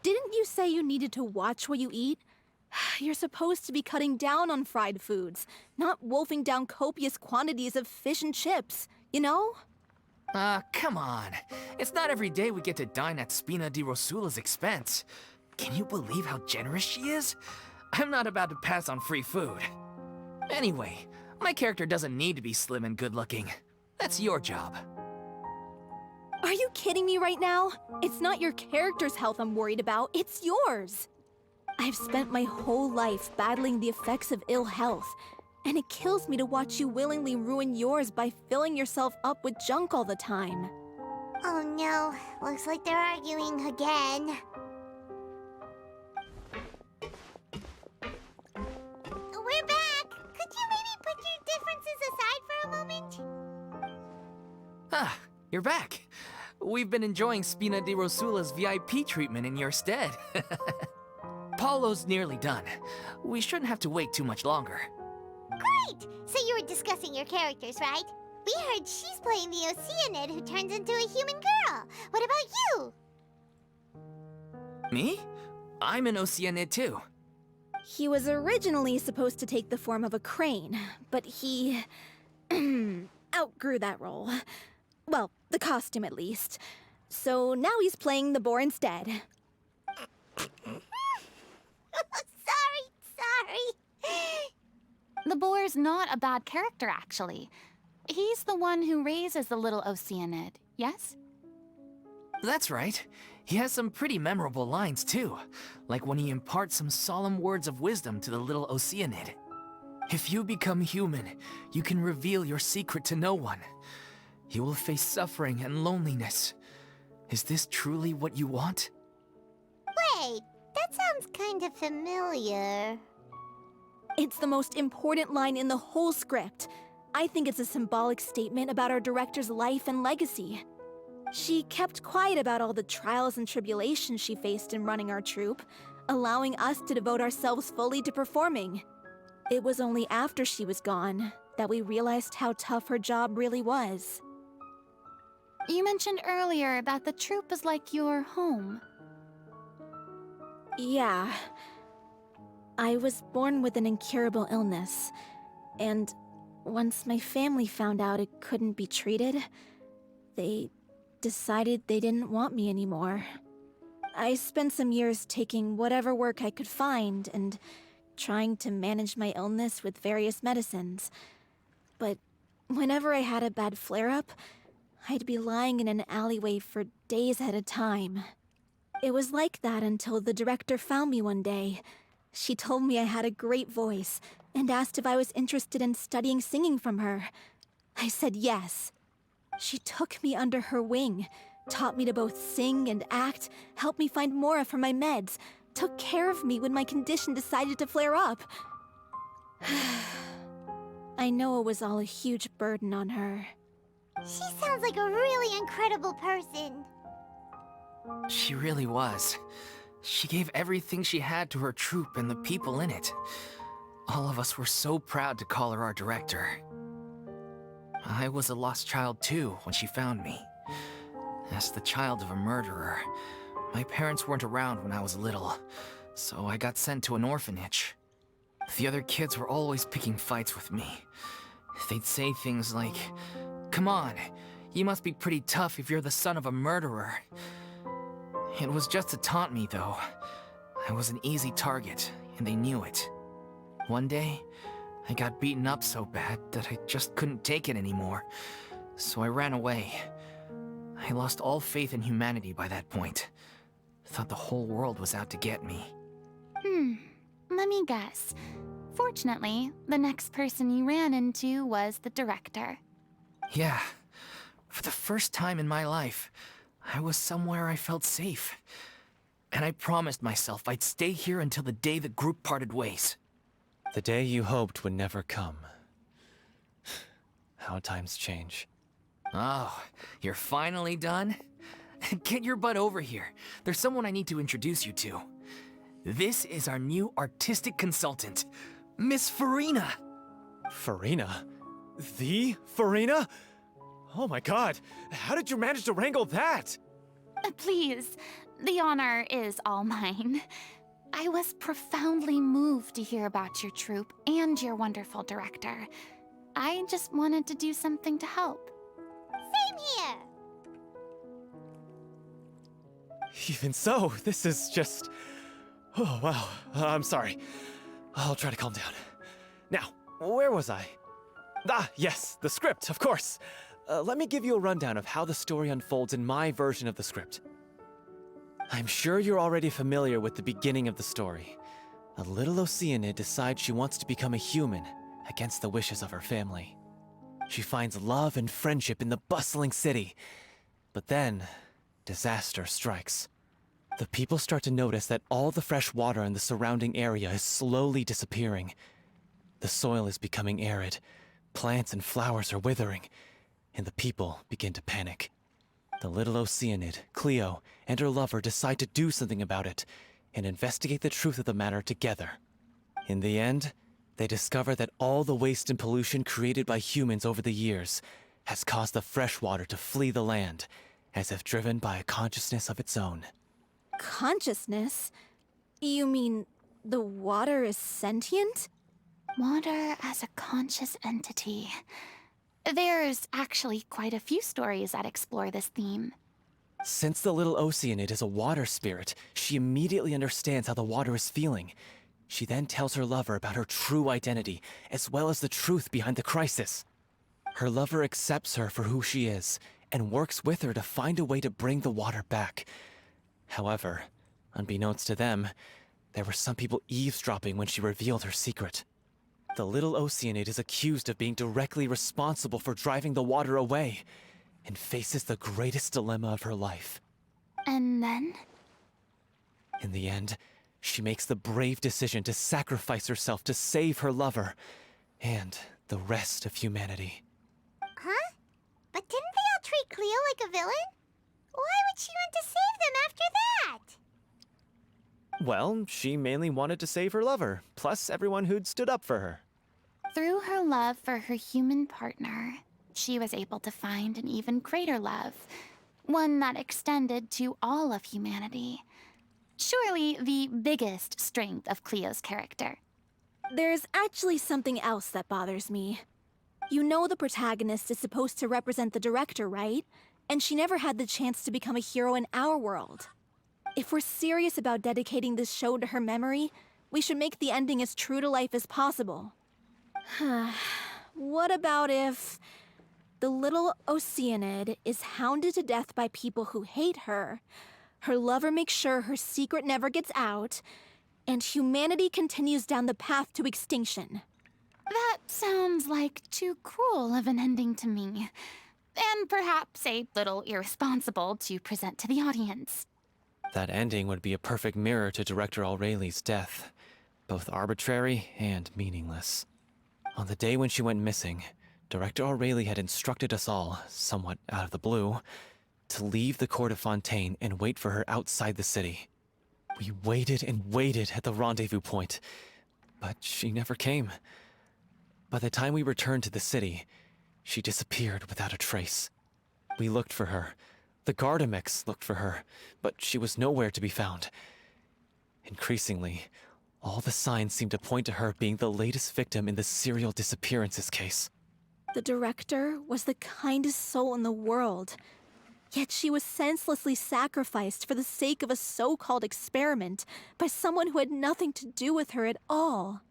Didn't you say you needed to watch what you eat? You're supposed to be cutting down on fried foods, not wolfing down copious quantities of fish and chips, you know? Come on. It's not every day we get to dine at Spina di Rosula's expense. Can you believe how generous she is? I'm not about to pass on free food. Anyway, my character doesn't need to be slim and good-looking. That's your job. Are you kidding me right now? It's not your character's health I'm worried about, it's yours. I've spent my whole life battling the effects of ill health, and it kills me to watch you willingly ruin yours by filling yourself up with junk all the time. Oh no, looks like they're arguing again. We're back! Could you maybe put your differences aside for a moment? Ah, you're back. We've been enjoying Spina di Rosula's VIP treatment in your stead. Paulo's nearly done. We shouldn't have to wait too much longer. Great! So you were discussing your characters, right? We heard she's playing the Oceanid who turns into a human girl. What about you? Me? I'm an Oceanid too. He was originally supposed to take the form of a crane, but he outgrew that role. Well, the costume at least. So now he's playing the boar instead. Sorry. The boar's not a bad character, actually. He's the one who raises the little Oceanid, yes? That's right. He has some pretty memorable lines too, like when he imparts some solemn words of wisdom to the little Oceanid. If you become human, you can reveal your secret to no one. You will face suffering and loneliness. Is this truly what you want? Wait, that sounds kind of familiar. It's the most important line in the whole script. I think it's a symbolic statement about our director's life and legacy. She kept quiet about all the trials and tribulations she faced in running our troupe, allowing us to devote ourselves fully to performing. It was only after she was gone that we realized how tough her job really was. You mentioned earlier that the troupe is like your home. Yeah. I was born with an incurable illness, and once my family found out it couldn't be treated, they decided they didn't want me anymore. I spent some years taking whatever work I could find and trying to manage my illness with various medicines. But whenever I had a bad flare-up, I'd be lying in an alleyway for days at a time. It was like that until the director found me one day. She told me I had a great voice and asked if I was interested in studying singing from her. I said yes. She took me under her wing, taught me to both sing and act, helped me find Mora for my meds, took care of me when my condition decided to flare up. I know it was all a huge burden on her. She sounds like a really incredible person. She really was. She gave everything she had to her troupe and the people in it. All of us were so proud to call her our director. I was a lost child too when she found me. As the child of a murderer, my parents weren't around when I was little, so I got sent to an orphanage. The other kids were always picking fights with me. They'd say things like, "Come on, you must be pretty tough if you're the son of a murderer." It was just to taunt me, though. I was an easy target, and they knew it. One day, I got beaten up so bad that I just couldn't take it anymore, so I ran away. I lost all faith in humanity by that point. Thought the whole world was out to get me. Let me guess. Fortunately, the next person you ran into was the director. Yeah. For the first time in my life, I was somewhere I felt safe. And I promised myself I'd stay here until the day the group parted ways. The day you hoped would never come. How times change. Oh, you're finally done? Get your butt over here. There's someone I need to introduce you to. This is our new artistic consultant, Miss Furina. Furina? The Furina? Oh my god, how did you manage to wrangle that? Please, the honor is all mine. I was profoundly moved to hear about your troupe and your wonderful director. I just wanted to do something to help. Same here. Even so, this is just... Oh, wow. I'm sorry. I'll try to calm down. Now, where was I? Ah, yes, the script, of course. Let me give you a rundown of how the story unfolds in my version of the script. I'm sure you're already familiar with the beginning of the story. A little Oceanid decides she wants to become a human against the wishes of her family. She finds love and friendship in the bustling city. But then, disaster strikes. The people start to notice that all the fresh water in the surrounding area is slowly disappearing. The soil is becoming arid, plants and flowers are withering, and the people begin to panic. The little Oceanid, Cleo, and her lover decide to do something about it, and investigate the truth of the matter together. In the end, they discover that all the waste and pollution created by humans over the years has caused the fresh water to flee the land, as if driven by a consciousness of its own. Consciousness? You mean the water is sentient? Water as a conscious entity. There's actually quite a few stories that explore this theme. Since the little Oceanid is a water spirit, she immediately understands how the water is feeling. She then tells her lover about her true identity, as well as the truth behind the crisis. Her lover accepts her for who she is, and works with her to find a way to bring the water back. However, unbeknownst to them, there were some people eavesdropping when she revealed her secret. The little Oceanid is accused of being directly responsible for driving the water away, and faces the greatest dilemma of her life. And then? In the end, she makes the brave decision to sacrifice herself to save her lover, and the rest of humanity. Huh? But didn't they all treat Cleo like a villain? Why would she want to save them after that? Well, she mainly wanted to save her lover, plus everyone who'd stood up for her. Through her love for her human partner, she was able to find an even greater love, one that extended to all of humanity. surely the biggest strength of Cleo's character. There's actually something else that bothers me. You know the protagonist is supposed to represent the director, right? And she never had the chance to become a hero in our world. If we're serious about dedicating this show to her memory, we should make the ending as true to life as possible. What about if the little Oceanid is hounded to death by people who hate her, her lover makes sure her secret never gets out, and humanity continues down the path to extinction? That sounds like too cruel of an ending to me, and perhaps a little irresponsible to present to the audience. That ending would be a perfect mirror to Director Aureli's death, both arbitrary and meaningless. On the day when she went missing, Director Aureli had instructed us all, somewhat out of the blue, to leave the court of Fontaine and wait for her outside the city. We waited and waited at the rendezvous point, but she never came. By the time we returned to the city, she disappeared without a trace. We looked for her. The Gardamex looked for her, but she was nowhere to be found. Increasingly, all the signs seemed to point to her being the latest victim in the serial disappearances case. The director was the kindest soul in the world, yet she was senselessly sacrificed for the sake of a so-called experiment by someone who had nothing to do with her at all.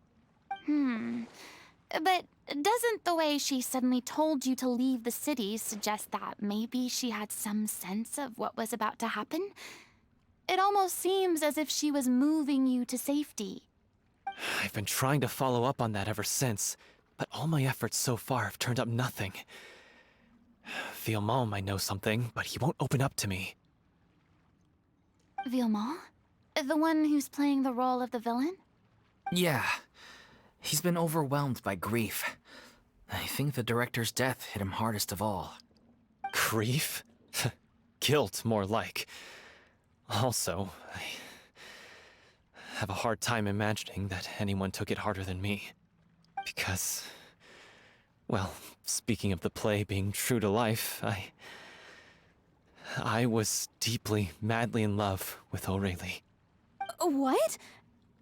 But doesn't the way she suddenly told you to leave the city suggest that maybe she had some sense of what was about to happen? It almost seems as if she was moving you to safety. I've been trying to follow up on that ever since, but all my efforts so far have turned up nothing. Villemont might know something, but he won't open up to me. Villemont? The one who's playing the role of the villain? Yeah. He's been overwhelmed by grief. I think the director's death hit him hardest of all. Grief? Guilt, more like. Also, I have a hard time imagining that anyone took it harder than me. Because, well, speaking of the play being true to life, I was deeply, madly in love with Aureli. What?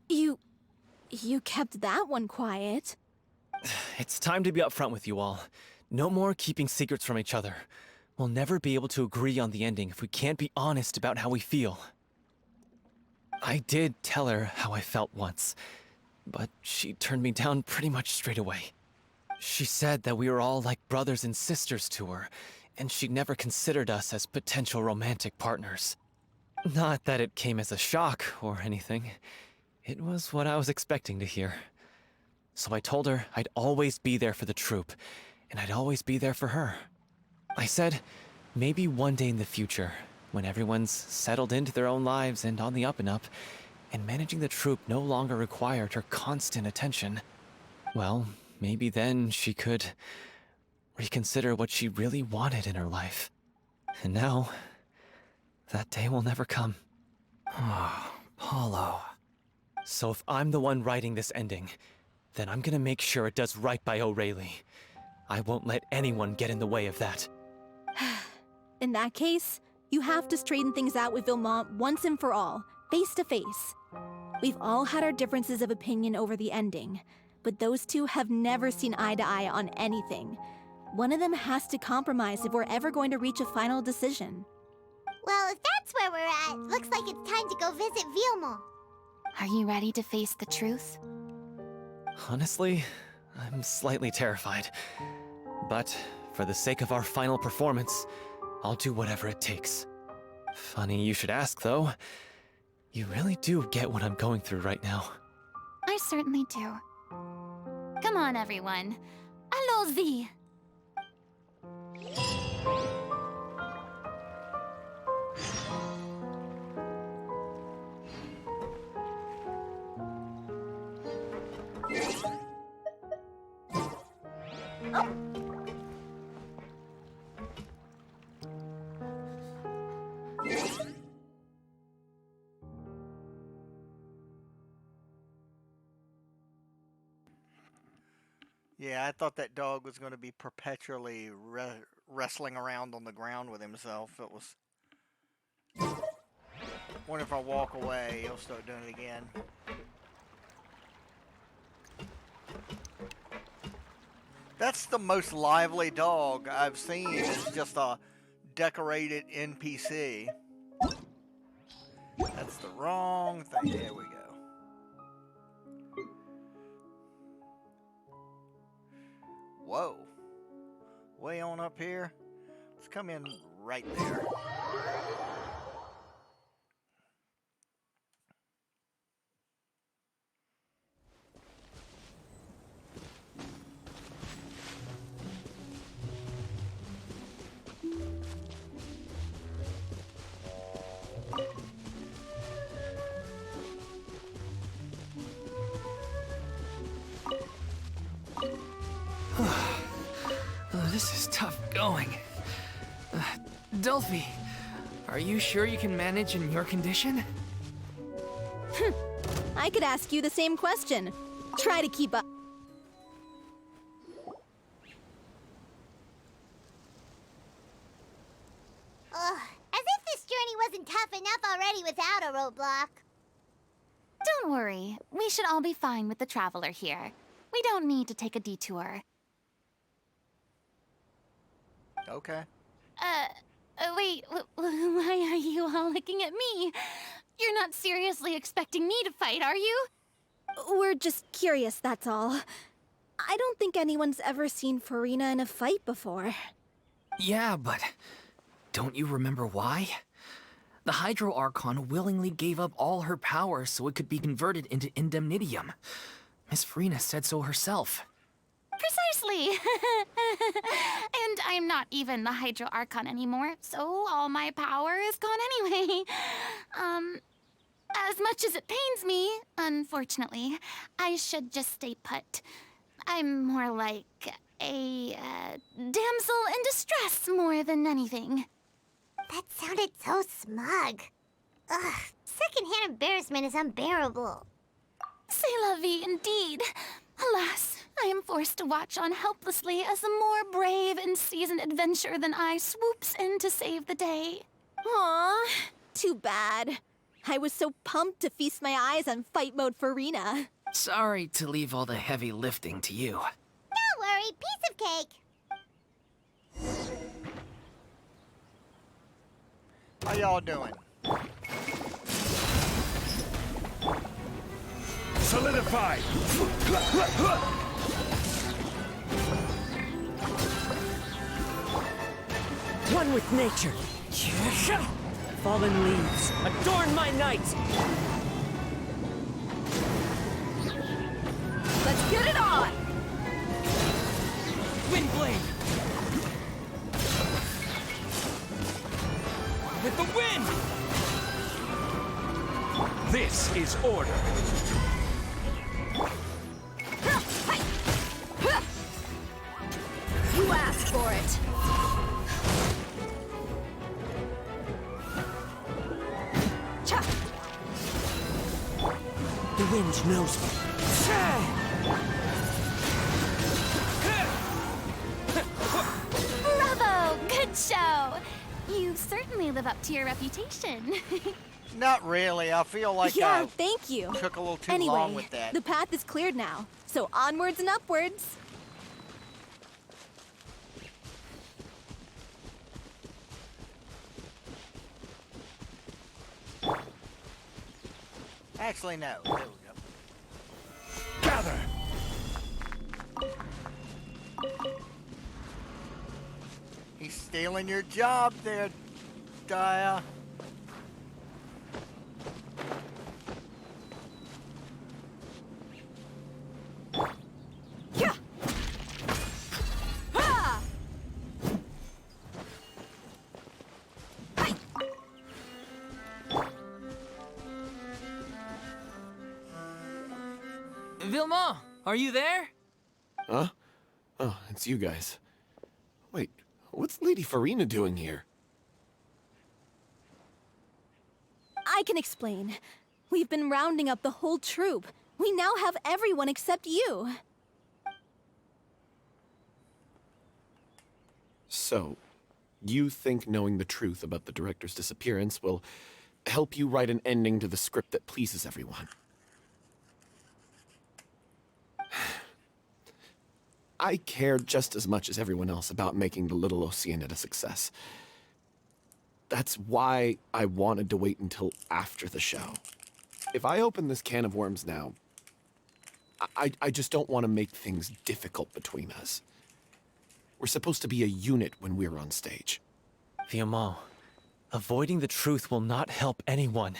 You kept that one quiet. It's time to be upfront with you all. No more keeping secrets from each other. We'll never be able to agree on the ending if we can't be honest about how we feel. I did tell her how I felt once, but she turned me down pretty much straight away. She said that we were all like brothers and sisters to her, and she'd never considered us as potential romantic partners. Not that it came as a shock or anything. It was what I was expecting to hear. So I told her I'd always be there for the troupe, and I'd always be there for her. I said, maybe one day in the future, when everyone's settled into their own lives and on the up and up, and managing the troupe no longer required her constant attention, well, maybe then she could reconsider what she really wanted in her life. And now, that day will never come. Oh, Paulo. So if I'm the one writing this ending, then I'm gonna make sure it does right by Aureli. I won't let anyone get in the way of that. In that case, you have to straighten things out with Villemont once and for all, face to face. We've all had our differences of opinion over the ending, but those two have never seen eye to eye on anything. One of them has to compromise if we're ever going to reach a final decision. Well, if that's where we're at, looks like it's time to go visit Villemont. Are you ready to face the truth? Honestly, I'm slightly terrified. But for the sake of our final performance, I'll do whatever it takes. Funny you should ask, though. You really do get what I'm going through right now. I certainly do. Come on, everyone. Allons-y! Yeah, I thought that dog was going to be perpetually wrestling around on the ground with himself. It was What if I walk away, he'll start doing it again. That's the most lively dog I've seen. It's just a decorated NPC. That's the wrong thing. There we go. Whoa. Way on up here. Let's come in right there. This is tough going. Delphi, are you sure you can manage in your condition? I could ask you the same question. Try to keep up. Ugh, as if this journey wasn't tough enough already without a roadblock. Don't worry. We should all be fine with the traveler here. We don't need to take a detour. Okay. Wait, why are you all looking at me? You're not seriously expecting me to fight, are you? We're just curious, that's all. I don't think anyone's ever seen Furina in a fight before. Yeah, but don't you remember why? The Hydro Archon willingly gave up all her power so it could be converted into indemnitium. Miss Furina said so herself. Precisely! And I'm not even the Hydro Archon anymore, so all my power is gone anyway. As much as it pains me, unfortunately, I should just stay put. I'm more like a damsel in distress more than anything. That sounded so smug. Ugh, secondhand embarrassment is unbearable. C'est la vie indeed. Alas, I am forced to watch on helplessly as a more brave and seasoned adventurer than I swoops in to save the day. Aw, too bad. I was so pumped to feast my eyes on fight mode Furina. Sorry to leave all the heavy lifting to you. Don't worry, piece of cake. How y'all doing? Solidified! One with nature. Fallen leaves, adorn my night! Let's get it on! Windblade! With the wind! This is order. You asked for it. Cha! The wind knows me. Bravo! Good show! You certainly live up to your reputation. Not really. I feel like Yeah, I thank you. took a little too Anyway, long with that. the path is cleared now, so onwards and upwards. Actually, no. There we go. Gather! He's stealing your job there, Daya. Yeah. Ha! Vilma, are you there? Huh? Oh, it's you guys. Wait, what's Lady Furina doing here? I can explain. We've been rounding up the whole troop. We now have everyone except you. So, you think knowing the truth about the director's disappearance will help you write an ending to the script that pleases everyone. I care just as much as everyone else about making the Little Oceanid a success. That's why I wanted to wait until after the show. If I open this can of worms now, I just don't want to make things difficult between us. We're supposed to be a unit when we're on stage. Viamont, avoiding the truth will not help anyone.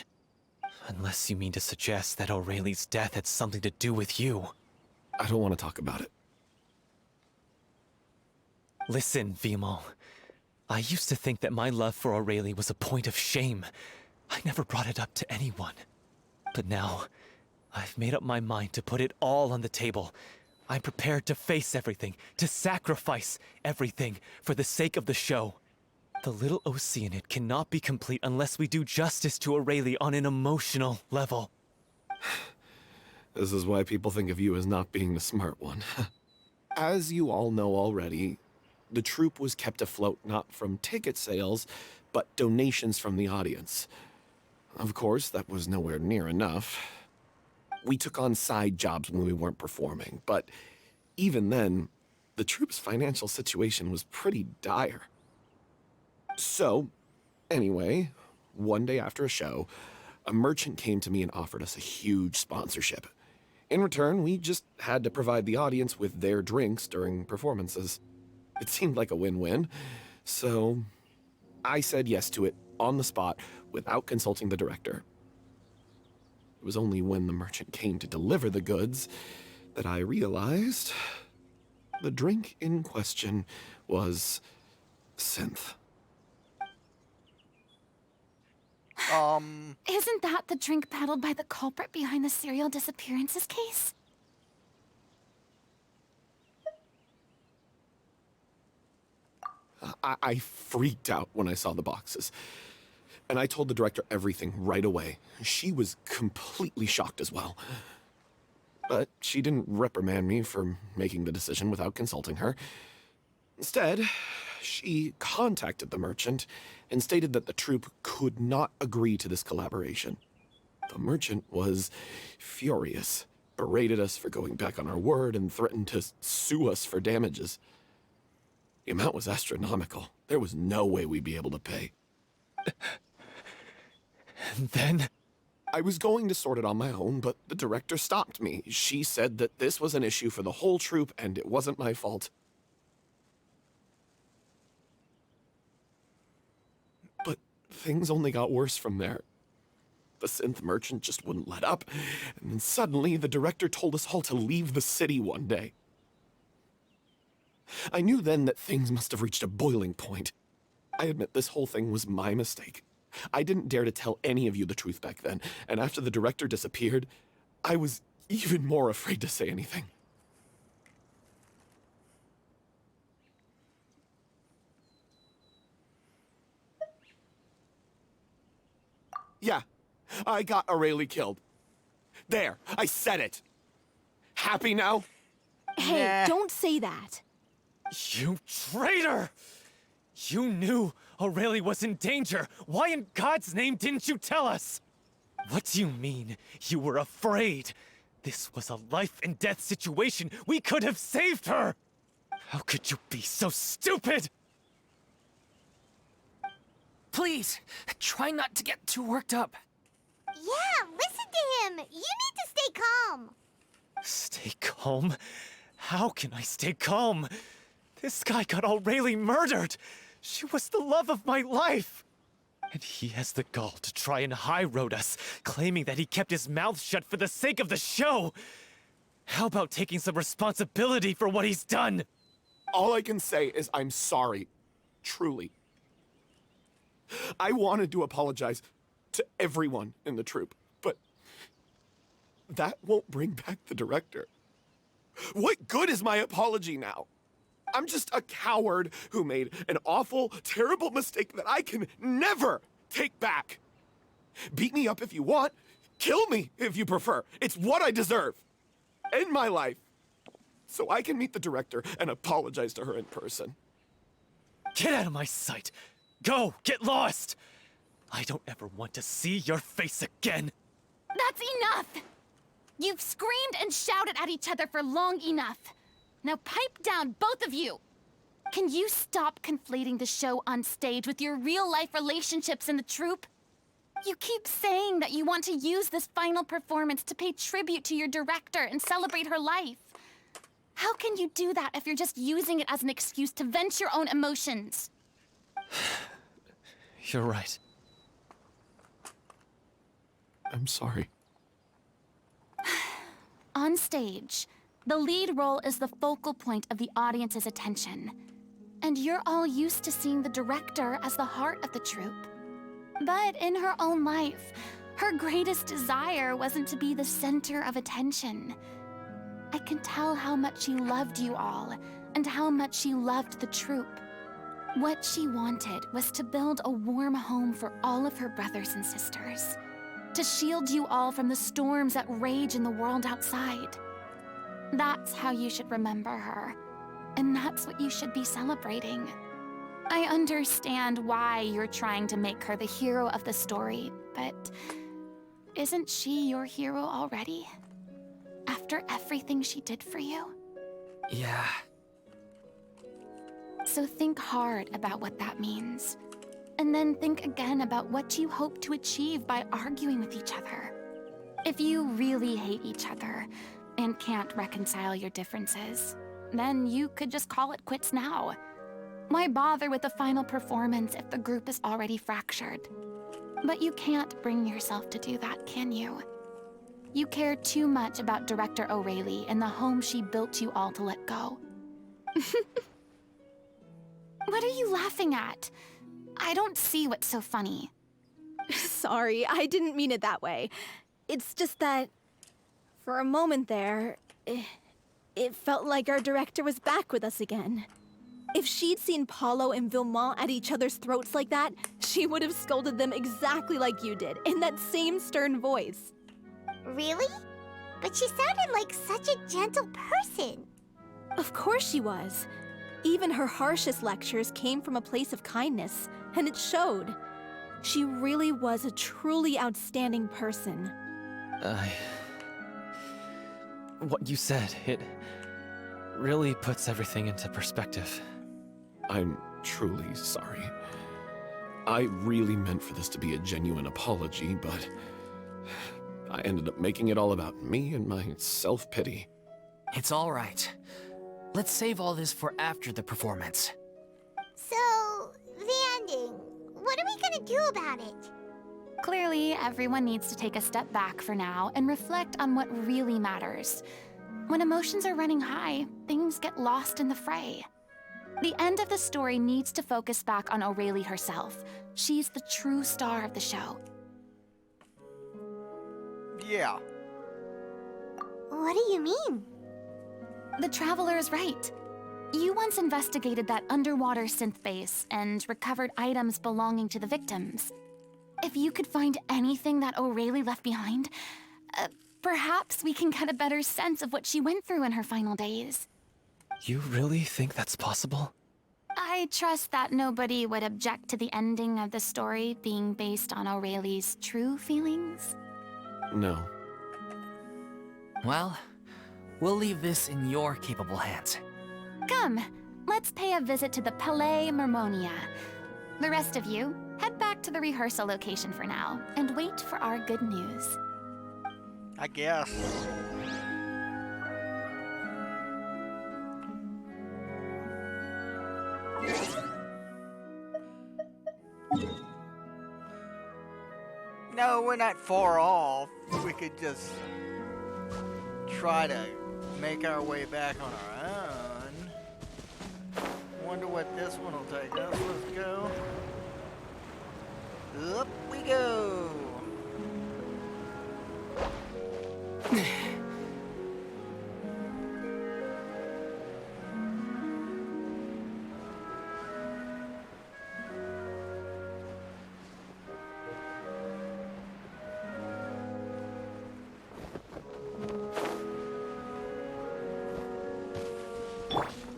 Unless you mean to suggest that Aurelie's death had something to do with you. I don't want to talk about it. Listen, Viamont. I used to think that my love for Aurelie was a point of shame. I never brought it up to anyone. But now, I've made up my mind to put it all on the table. I'm prepared to face everything, to sacrifice everything for the sake of the show. The Little Oceanid cannot be complete unless we do justice to Aurelie on an emotional level. This is why people think of you as not being the smart one. As you all know already, the troupe was kept afloat not from ticket sales, but donations from the audience. Of course, that was nowhere near enough. We took on side jobs when we weren't performing, but even then, the troupe's financial situation was pretty dire. So, anyway, one day after a show, a merchant came to me and offered us a huge sponsorship. In return, we just had to provide the audience with their drinks during performances. It seemed like a win-win, so I said yes to it on the spot without consulting the director. It was only when the merchant came to deliver the goods that I realized the drink in question was synth. Isn't that the drink peddled by the culprit behind the serial disappearances case? I freaked out when I saw the boxes. And I told the director everything right away. She was completely shocked as well. But she didn't reprimand me for making the decision without consulting her. Instead, she contacted the merchant and stated that the troupe could not agree to this collaboration. The merchant was furious, berated us for going back on our word, and threatened to sue us for damages. The amount was astronomical. There was no way we'd be able to pay. And then? I was going to sort it on my own, but the director stopped me. She said that this was an issue for the whole troupe, and it wasn't my fault. But things only got worse from there. The synth merchant just wouldn't let up, and then suddenly the director told us all to leave the city one day. I knew then that things must have reached a boiling point. I admit this whole thing was my mistake. I didn't dare to tell any of you the truth back then, and after the director disappeared, I was even more afraid to say anything. Yeah, I got Aurelie killed. There, I said it. Happy now? Hey, don't say that. You traitor! You knew Aurelie was in danger. Why in God's name didn't you tell us? What do you mean, you were afraid? This was a life and death situation. We could have saved her! How could you be so stupid? Please, try not to get too worked up. Yeah, listen to him. You need to stay calm. Stay calm? How can I stay calm? This guy got Aurelie murdered! She was the love of my life! And he has the gall to try and high-road us, claiming that he kept his mouth shut for the sake of the show! How about taking some responsibility for what he's done? All I can say is I'm sorry. Truly. I wanted to apologize to everyone in the troupe, but that won't bring back the director. What good is my apology now? I'm just a coward who made an awful, terrible mistake that I can never take back. Beat me up if you want. Kill me if you prefer. It's what I deserve. End my life. So I can meet the director and apologize to her in person. Get out of my sight! Go! Get lost! I don't ever want to see your face again! That's enough! You've screamed and shouted at each other for long enough. Now pipe down, both of you! Can you stop conflating the show on stage with your real-life relationships in the troupe? You keep saying that you want to use this final performance to pay tribute to your director and celebrate her life. How can you do that if you're just using it as an excuse to vent your own emotions? You're right. I'm sorry. On stage, the lead role is the focal point of the audience's attention. And you're all used to seeing the director as the heart of the troupe. But in her own life, her greatest desire wasn't to be the center of attention. I can tell how much she loved you all, and how much she loved the troupe. What she wanted was to build a warm home for all of her brothers and sisters. To shield you all from the storms that rage in the world outside. That's how you should remember her. And that's what you should be celebrating. I understand why you're trying to make her the hero of the story, but isn't she your hero already? After everything she did for you? Yeah. So think hard about what that means. And then think again about what you hope to achieve by arguing with each other. If you really hate each other and can't reconcile your differences, then you could just call it quits now. Why bother with the final performance if the group is already fractured? But you can't bring yourself to do that, can you? You care too much about Director O'Reilly and the home she built you all to let go. What are you laughing at? I don't see what's so funny. Sorry, I didn't mean it that way. It's just that, for a moment there, it felt like our director was back with us again. If she'd seen Paulo and Vilmont at each other's throats like that, she would have scolded them exactly like you did, in that same stern voice. Really? But she sounded like such a gentle person. Of course she was. Even her harshest lectures came from a place of kindness, and it showed. She really was a truly outstanding person. What you said, it really puts everything into perspective. I'm truly sorry. I really meant for this to be a genuine apology, but I ended up making it all about me and my self-pity. It's all right. Let's save all this for after the performance. So, the ending. What are we gonna do about it? Clearly, everyone needs to take a step back for now and reflect on what really matters. When emotions are running high, things get lost in the fray. The end of the story needs to focus back on O'Reilly herself. She's the true star of the show. Yeah. What do you mean? The Traveler is right. You once investigated that underwater synth base and recovered items belonging to the victims. If you could find anything that O'Reilly left behind, perhaps we can get a better sense of what she went through in her final days. You really think that's possible? I trust that nobody would object to the ending of the story being based on O'Reilly's true feelings. No. Well, we'll leave this in your capable hands. Come, let's pay a visit to the Palais Mermonia. The rest of you, head back to the rehearsal location for now, and wait for our good news. I guess. No, we're not far off. We could just try to make our way back on our own. Wonder what this one will take us. Let's go. Up we go.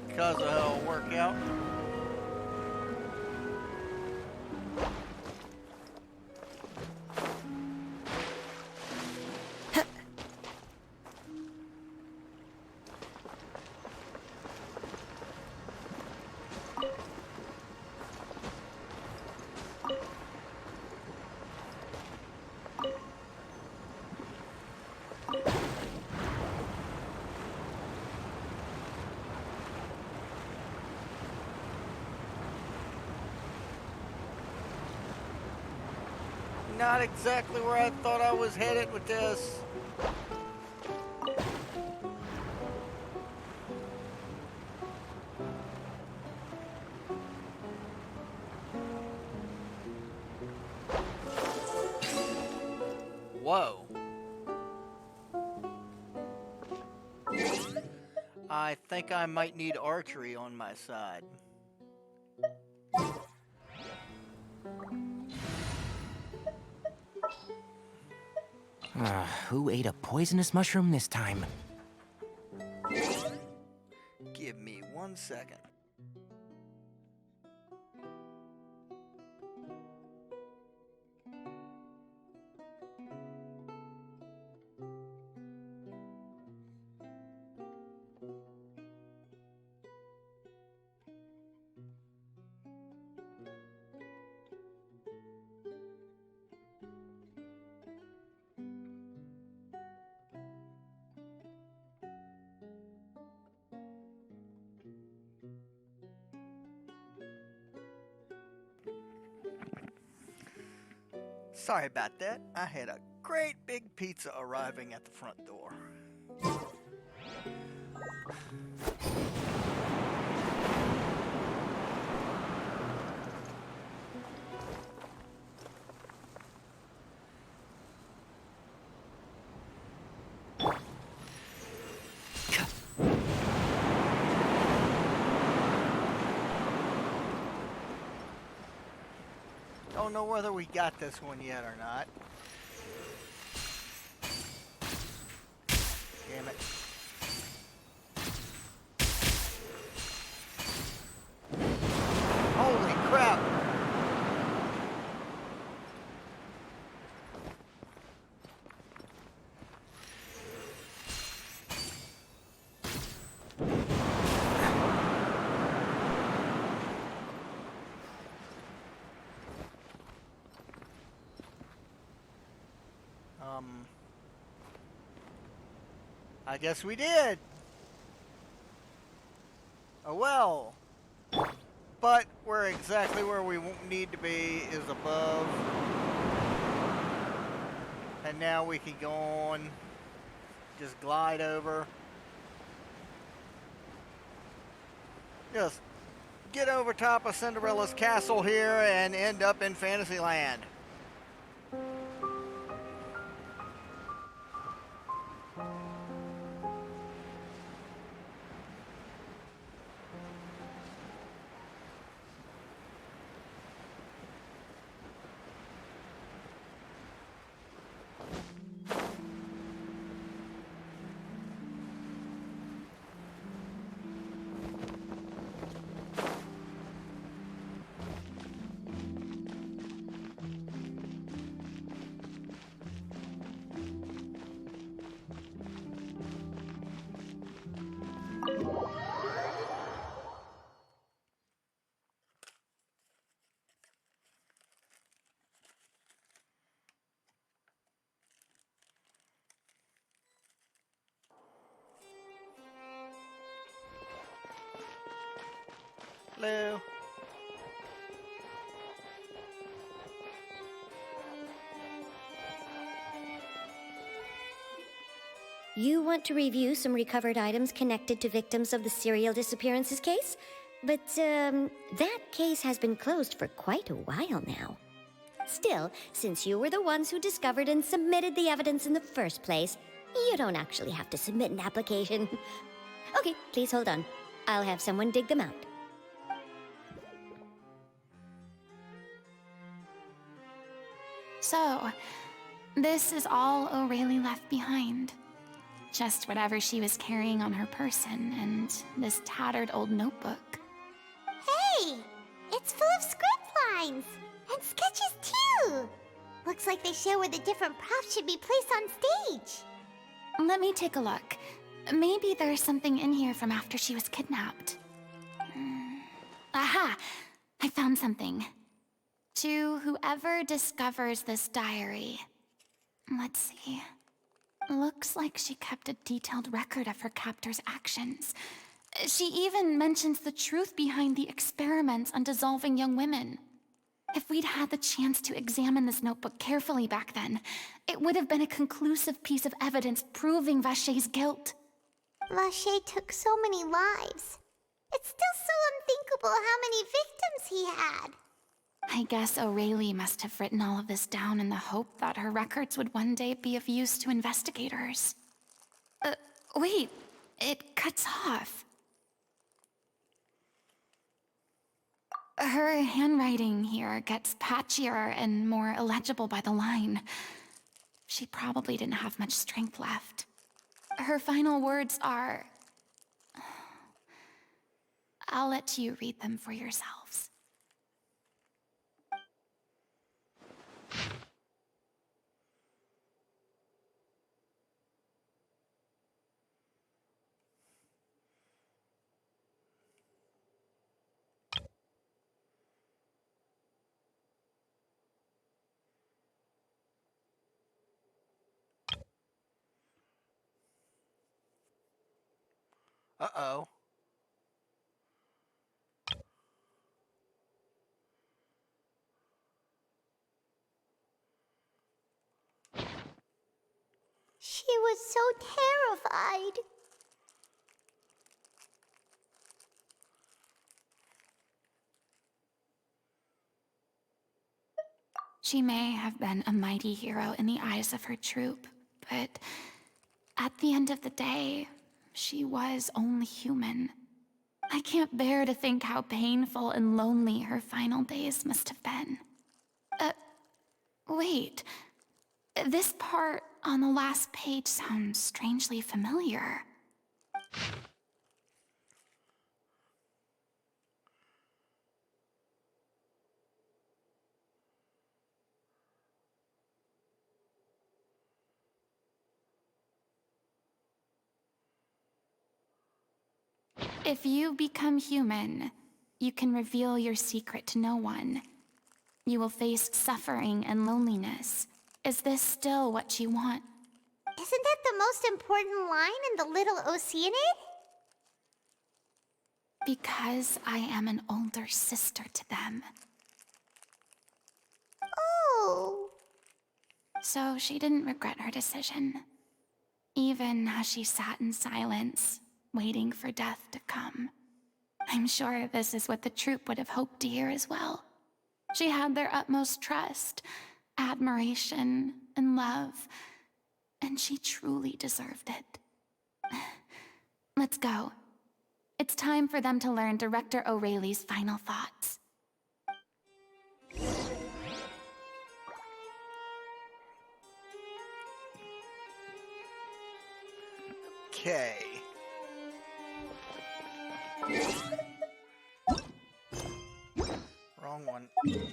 Because of how it'll work out. not exactly where I thought I was headed with this. Whoa. I think I might need archery on my side. Who ate a poisonous mushroom this time? Give me 1 second. Sorry about that. I had a great big pizza arriving at the front door. Don't know whether we got this one yet or not. Damn it. Holy crap! I guess we did. Oh well. But we're exactly where we need to be, is above. And now we can go on, just glide over. Just get over top of Cinderella's castle here and end up in Fantasyland. Hello. You want to review some recovered items connected to victims of the serial disappearances case? But, that case has been closed for quite a while now. Still, since you were the ones who discovered and submitted the evidence in the first place, you don't actually have to submit an application. Okay, please hold on. I'll have someone dig them out. So, this is all O'Reilly left behind. Just whatever she was carrying on her person and this tattered old notebook. Hey! It's full of script lines! And sketches too! Looks like they show where the different props should be placed on stage. Let me take a look. Maybe there's something in here from after she was kidnapped. Aha! I found something. To whoever discovers this diary. Let's see. Looks like she kept a detailed record of her captor's actions. She even mentions the truth behind the experiments on dissolving young women. If we'd had the chance to examine this notebook carefully back then, it would have been a conclusive piece of evidence proving Vacher's guilt. Vacher took so many lives. It's still so unthinkable how many victims he had. I guess Aurelie must have written all of this down in the hope that her records would one day be of use to investigators. Wait, it cuts off. Her handwriting here gets patchier and more illegible by the line. She probably didn't have much strength left. Her final words are... I'll let you read them for yourselves. Uh-oh. She was so terrified. She may have been a mighty hero in the eyes of her troop, but at the end of the day, she was only human. I can't bear to think how painful and lonely her final days must have been. Wait. This part on the last page sounds strangely familiar. If you become human, you can reveal your secret to no one. You will face suffering and loneliness. Is this still what you want? Isn't that the most important line in the Little Oceanid? Because I am an older sister to them. Oh. So she didn't regret her decision, even as she sat in silence, waiting for death to come. I'm sure this is what the troupe would have hoped to hear as well. She had their utmost trust, admiration, and love, and she truly deserved it. Let's go. It's time for them to learn Director Aurelie's final thoughts. Okay. Wrong one. There you go.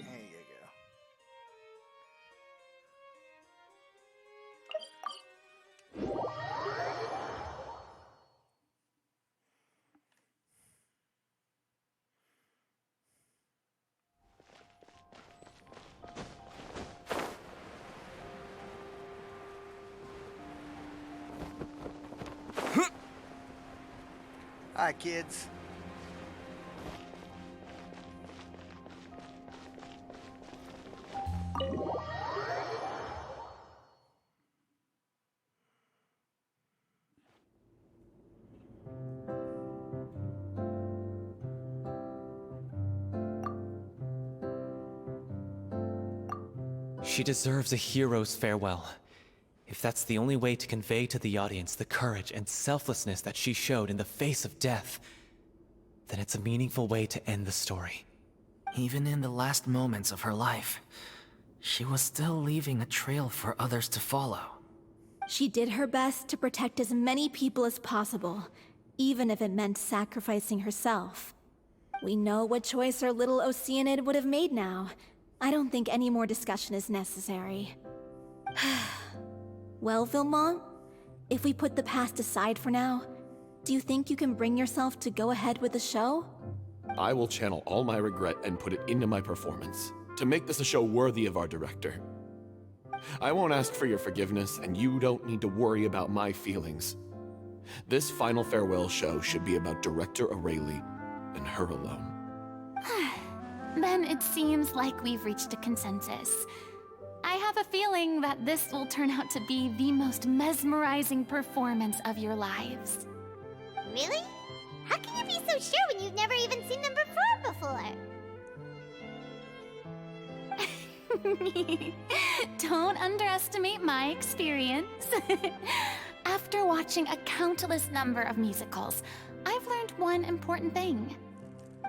Hi, kids. She deserves a hero's farewell. If that's the only way to convey to the audience the courage and selflessness that she showed in the face of death, then it's a meaningful way to end the story. Even in the last moments of her life, she was still leaving a trail for others to follow. She did her best to protect as many people as possible, even if it meant sacrificing herself. We know what choice our little Oceanid would have made now. I don't think any more discussion is necessary. Well, Vilmont, if we put the past aside for now, do you think you can bring yourself to go ahead with the show? I will channel all my regret and put it into my performance, to make this a show worthy of our director. I won't ask for your forgiveness, and you don't need to worry about my feelings. This final farewell show should be about Director Aurelie and her alone. Then it seems like we've reached a consensus. I have a feeling that this will turn out to be the most mesmerizing performance of your lives. Really? How can you be so sure when you've never even seen them perform before? Don't underestimate my experience. After watching a countless number of musicals, I've learned one important thing.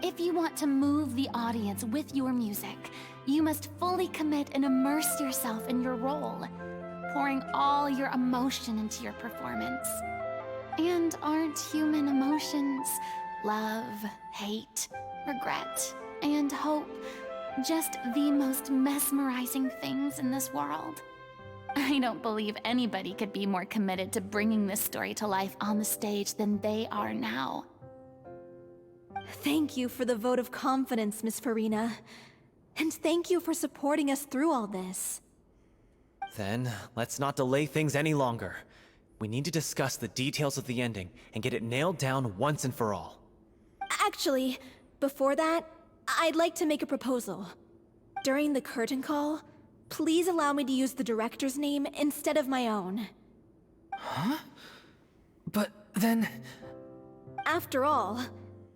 If you want to move the audience with your music, you must fully commit and immerse yourself in your role, pouring all your emotion into your performance. And aren't human emotions, love, hate, regret, and hope, just the most mesmerizing things in this world? I don't believe anybody could be more committed to bringing this story to life on the stage than they are now. Thank you for the vote of confidence, Miss Furina. And thank you for supporting us through all this. Then, let's not delay things any longer. We need to discuss the details of the ending and get it nailed down once and for all. Actually, before that, I'd like to make a proposal. During the curtain call, please allow me to use the director's name instead of my own. Huh? But then... After all,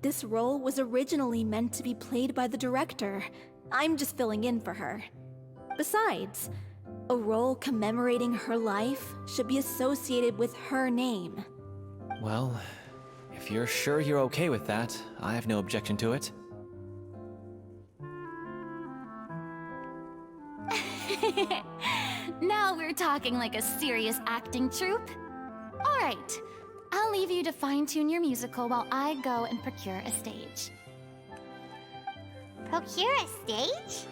this role was originally meant to be played by the director. I'm just filling in for her. Besides, a role commemorating her life should be associated with her name. Well, if you're sure you're okay with that, I have no objection to it. Now we're talking like a serious acting troupe. All right, I'll leave you to fine-tune your musical while I go and procure a stage. Procure a stage?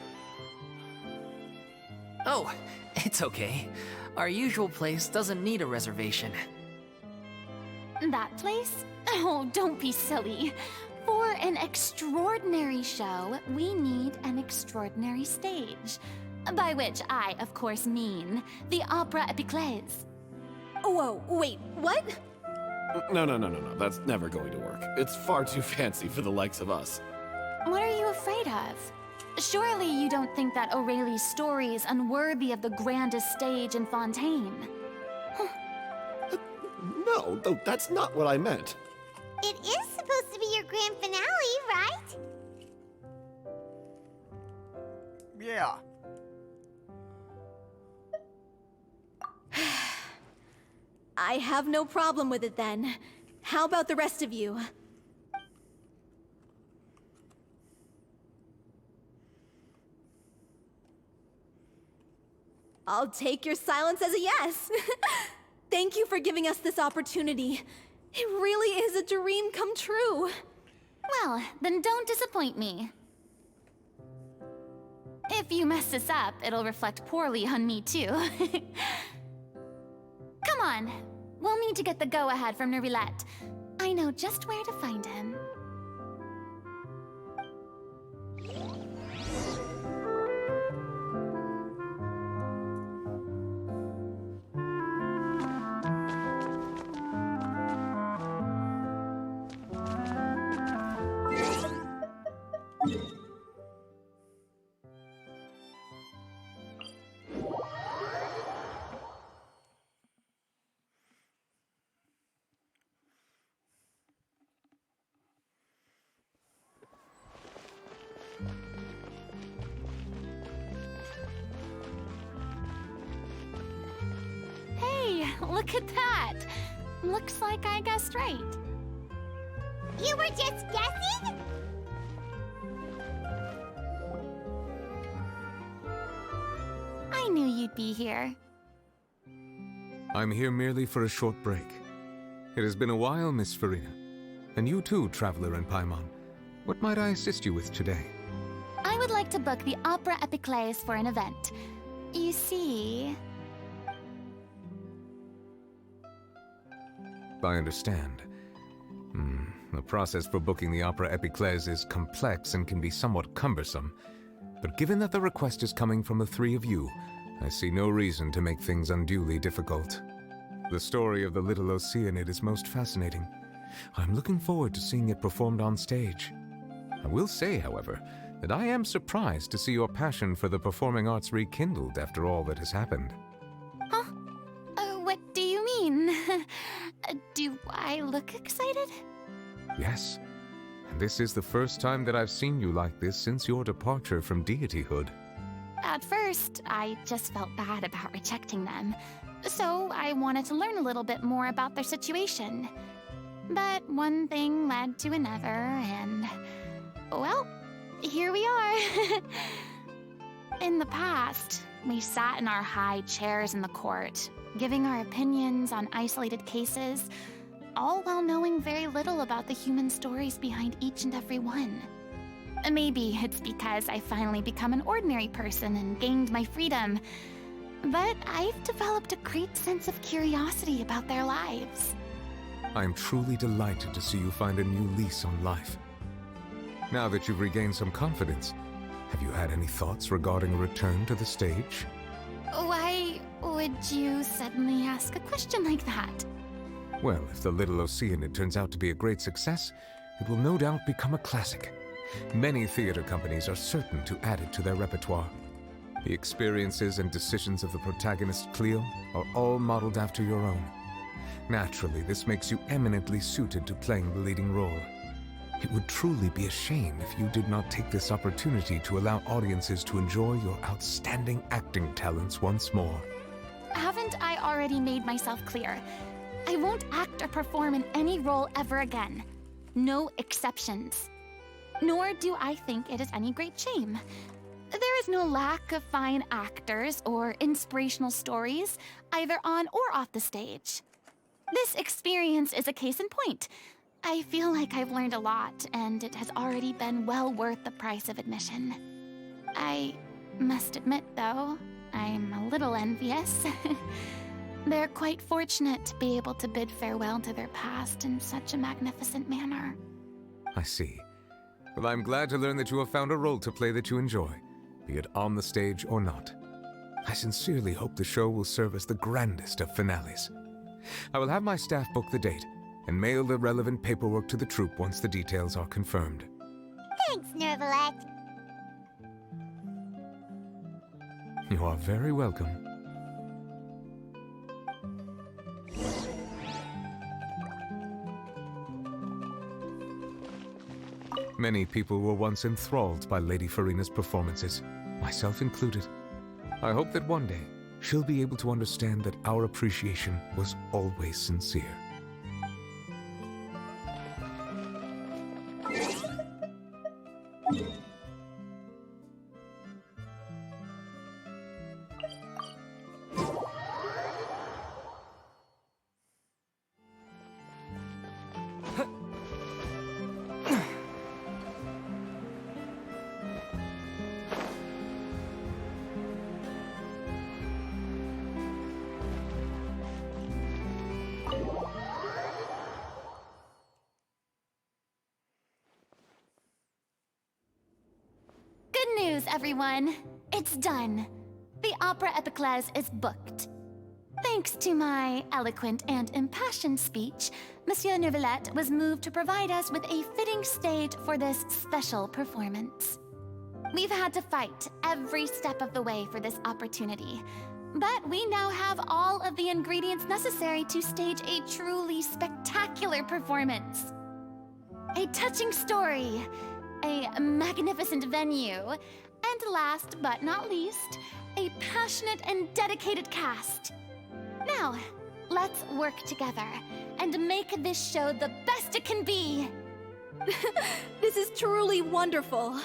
Oh, it's okay. Our usual place doesn't need a reservation. That place? Oh, don't be silly. For an extraordinary show, we need an extraordinary stage. By which I, of course, mean the Opera Epiclese. Whoa, wait, what? No. That's never going to work. It's far too fancy for the likes of us. What are you afraid of? Surely you don't think that Aurelie's story is unworthy of the grandest stage in Fontaine? No, that's not what I meant. It is supposed to be your grand finale, right? Yeah. I have no problem with it then. How about the rest of you? I'll take your silence as a yes. Thank you for giving us this opportunity. It really is a dream come true. Well, then don't disappoint me. If you mess this up, it'll reflect poorly on me too. Come on, we'll need to get the go-ahead from Nerilette. I know just where to find him. Look at that! Looks like I guessed right. You were just guessing? I knew you'd be here. I'm here merely for a short break. It has been a while, Miss Furina. And you too, Traveler in Paimon. What might I assist you with today? I would like to book the Opera Epiclese for an event. You see... I understand. The process for booking the Opera Epiclese is complex and can be somewhat cumbersome. But given that the request is coming from the three of you, I see no reason to make things unduly difficult. The story of the Little Oceanid is most fascinating. I'm looking forward to seeing it performed on stage. I will say, however, that I am surprised to see your passion for the performing arts rekindled after all that has happened. Huh? What do you mean? Do I look excited? Yes. And this is the first time that I've seen you like this since your departure from deityhood. At first, I just felt bad about rejecting them, so I wanted to learn a little bit more about their situation. But one thing led to another, and, well, here we are. In the past, we sat in our high chairs in the court, giving our opinions on isolated cases, all while knowing very little about the human stories behind each and every one. Maybe it's because I finally become an ordinary person and gained my freedom, but I've developed a great sense of curiosity about their lives. I am truly delighted to see you find a new lease on life. Now that you've regained some confidence, have you had any thoughts regarding a return to the stage? Why would you suddenly ask a question like that? Well, if the Little Oceanid turns out to be a great success, it will no doubt become a classic. Many theater companies are certain to add it to their repertoire. The experiences and decisions of the protagonist Cleo are all modeled after your own. Naturally, this makes you eminently suited to playing the leading role. It would truly be a shame if you did not take this opportunity to allow audiences to enjoy your outstanding acting talents once more. Haven't I already made myself clear? I won't act or perform in any role ever again. No exceptions. Nor do I think it is any great shame. There is no lack of fine actors or inspirational stories, either on or off the stage. This experience is a case in point. I feel like I've learned a lot, and it has already been well worth the price of admission. I must admit, though, I'm a little envious. They're quite fortunate to be able to bid farewell to their past in such a magnificent manner. I see. Well, I'm glad to learn that you have found a role to play that you enjoy, be it on the stage or not. I sincerely hope the show will serve as the grandest of finales. I will have my staff book the date and mail the relevant paperwork to the troupe once the details are confirmed. Thanks, Nervalette. You are very welcome. Many people were once enthralled by Lady Furina's performances, myself included. I hope that one day she'll be able to understand that our appreciation was always sincere. Good news, everyone. It's done. The Opera Epiclese is booked. Thanks to my eloquent and impassioned speech, Monsieur Nervalette was moved to provide us with a fitting stage for this special performance. We've had to fight every step of the way for this opportunity, but we now have all of the ingredients necessary to stage a truly spectacular performance. A touching story, a magnificent venue, and last but not least, a passionate and dedicated cast. Now, let's work together and make this show the best it can be. This is truly wonderful.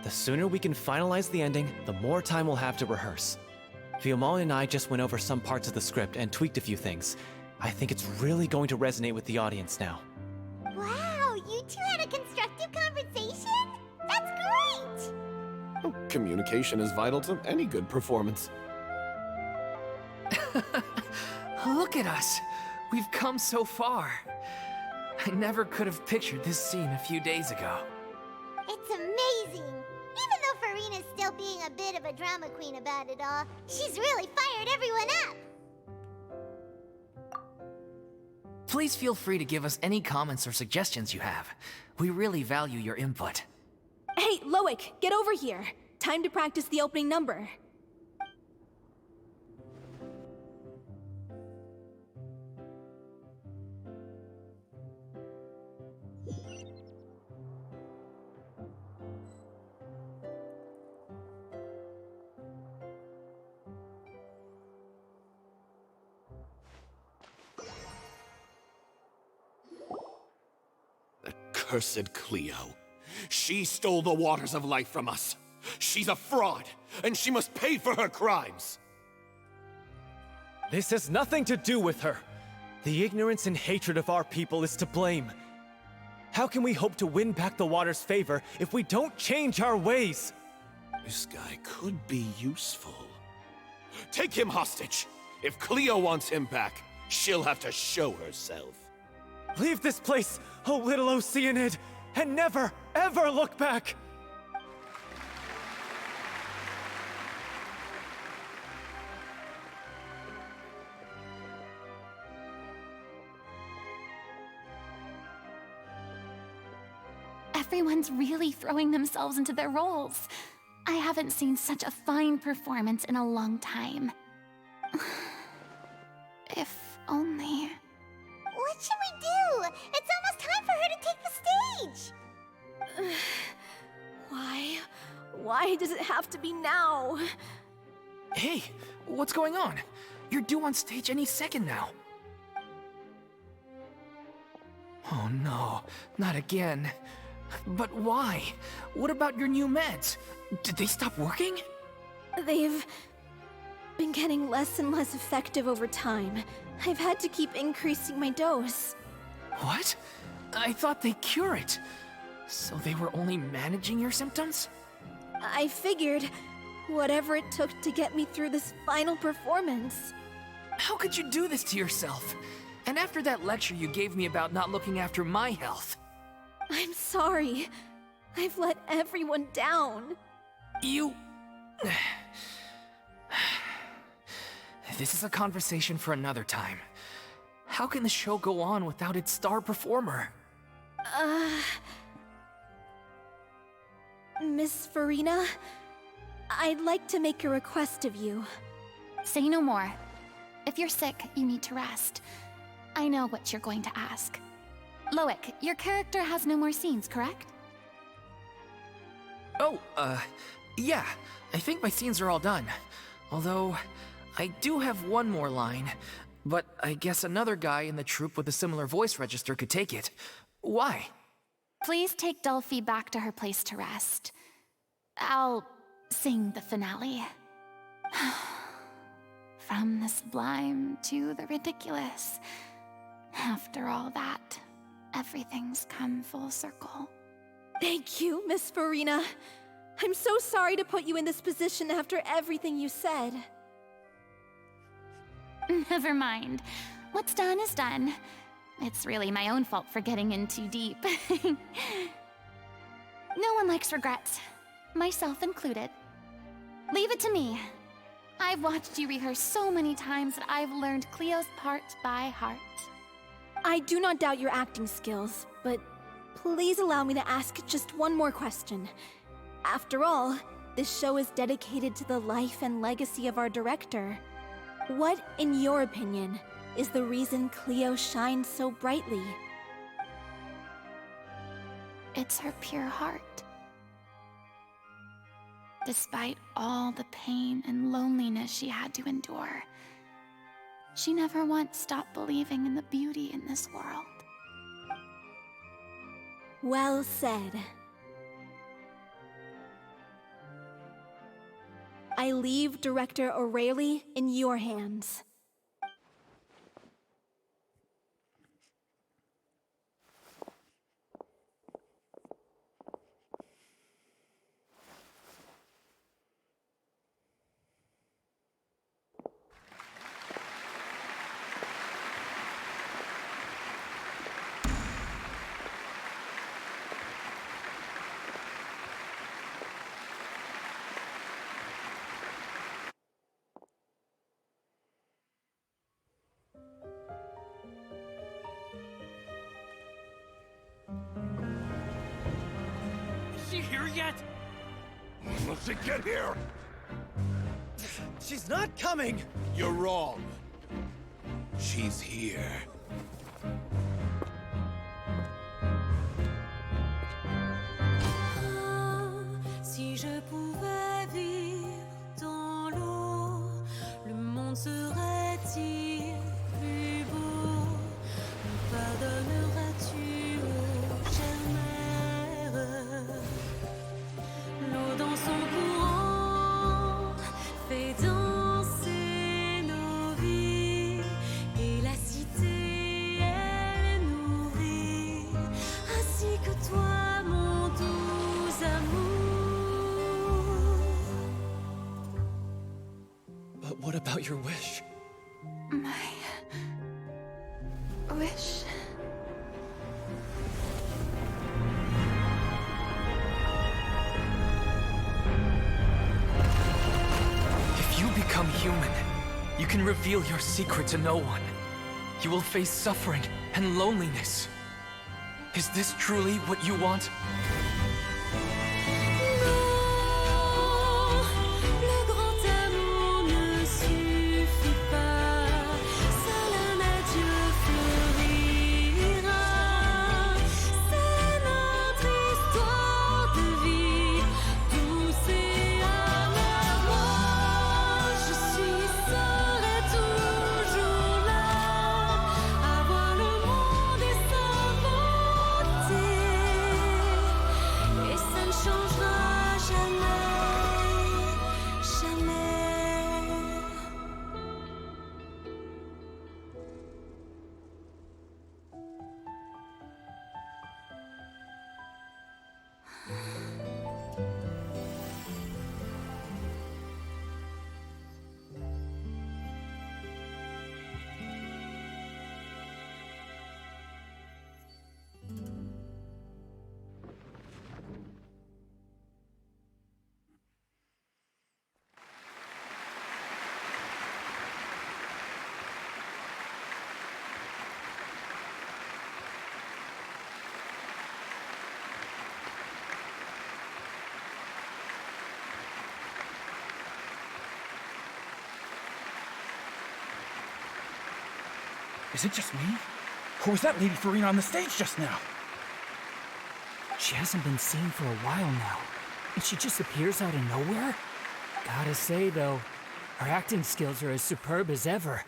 The sooner we can finalize the ending, the more time we'll have to rehearse. Fiamma and I just went over some parts of the script and tweaked a few things. I think it's really going to resonate with the audience now. Wow, you two had a constructive conversation? That's great! Oh, communication is vital to any good performance. Look at us! We've come so far. I never could have pictured this scene a few days ago. It's amazing! Even though Furina's still being a bit of a drama queen about it all, she's really fired everyone up! Please feel free to give us any comments or suggestions you have. We really value your input. Loic, get over here. Time to practice the opening number. Cursed Cleo. She stole the waters of life from us. She's a fraud, and she must pay for her crimes. This has nothing to do with her. The ignorance and hatred of our people is to blame. How can we hope to win back the water's favor if we don't change our ways? This guy could be useful. Take him hostage. If Cleo wants him back, she'll have to show herself. Leave this place, O little Oceanid, and never, ever look back! Everyone's really throwing themselves into their roles. I haven't seen such a fine performance in a long time. If only... What should we do? It's almost time for her to take the stage! Why? Why does it have to be now? Hey, what's going on? You're due on stage any second now. Oh no, not again. But why? What about your new meds? Did they stop working? They've been getting less and less effective over time. I've had to keep increasing my dose. What? I thought they cure it. So they were only managing your symptoms? I figured whatever it took to get me through this final performance. How could you do this to yourself? And after that lecture you gave me about not looking after my health. I'm sorry. I've let everyone down. You... This is a conversation for another time. How can the show go on without its star performer? Miss Furina, I'd like to make a request of you. Say no more. If you're sick, you need to rest. I know what you're going to ask. Loic, your character has no more scenes, correct? Oh, yeah. I think my scenes are all done. Although, I do have one more line. But I guess another guy in the troupe with a similar voice register could take it. Why? Please take Delphi back to her place to rest. I'll sing the finale. From the sublime to the ridiculous. After all that, everything's come full circle. Thank you, Miss Furina. I'm so sorry to put you in this position after everything you said. Never mind. What's done is done. It's really my own fault for getting in too deep. No one likes regrets, myself included. Leave it to me. I've watched you rehearse so many times that I've learned Cleo's part by heart. I do not doubt your acting skills, but please allow me to ask just one more question. After all, this show is dedicated to the life and legacy of our director. What, in your opinion, is the reason Cleo shines so brightly? It's her pure heart. Despite all the pain and loneliness she had to endure, she never once stopped believing in the beauty in this world. Well said. I leave Director O'Reilly in your hands. Is she here yet? Will she get here? She's not coming! You're wrong. She's here. Si je pouvais vivre dans l'eau, le monde serait-il plus beau? Me pardonneras-tu, ô chère mère? L'eau dans son courant fait danser nos vies, et la cité elle nourrit, ainsi que toi, mon doux amour. But what about your wish? My wish. If you become human, you can reveal your secret to no one. You will face suffering and loneliness. Is this truly what you want? Le grand amour ne suffit pas, seul un adieu fleurira. C'est notre histoire de vie, douce et amère. Moi, je serai toujours là, à voir le monde et sa beauté, et ça ne changera jamais, jamais. Is it just me? Or was that Lady Furina on the stage just now? She hasn't been seen for a while now, and she just appears out of nowhere? Gotta say, though, her acting skills are as superb as ever.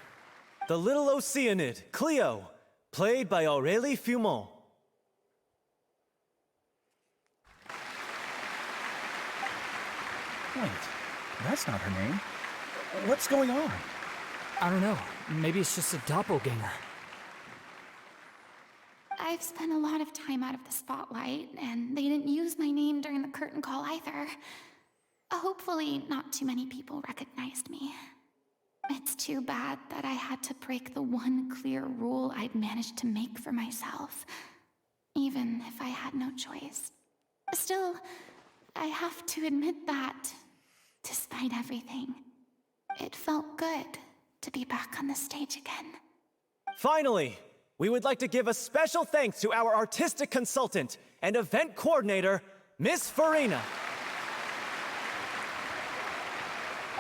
The little Oceanid, Cleo, played by Aurélie Fumont. Wait, that's not her name. What's going on? I don't know, maybe it's just a doppelganger. I've spent a lot of time out of the spotlight, and they didn't use my name during the curtain call either. Hopefully, not too many people recognized me. It's too bad that I had to break the one clear rule I'd managed to make for myself, even if I had no choice. Still, I have to admit that, despite everything, it felt good to be back on the stage again. Finally, we would like to give a special thanks to our artistic consultant and event coordinator, Miss Furina.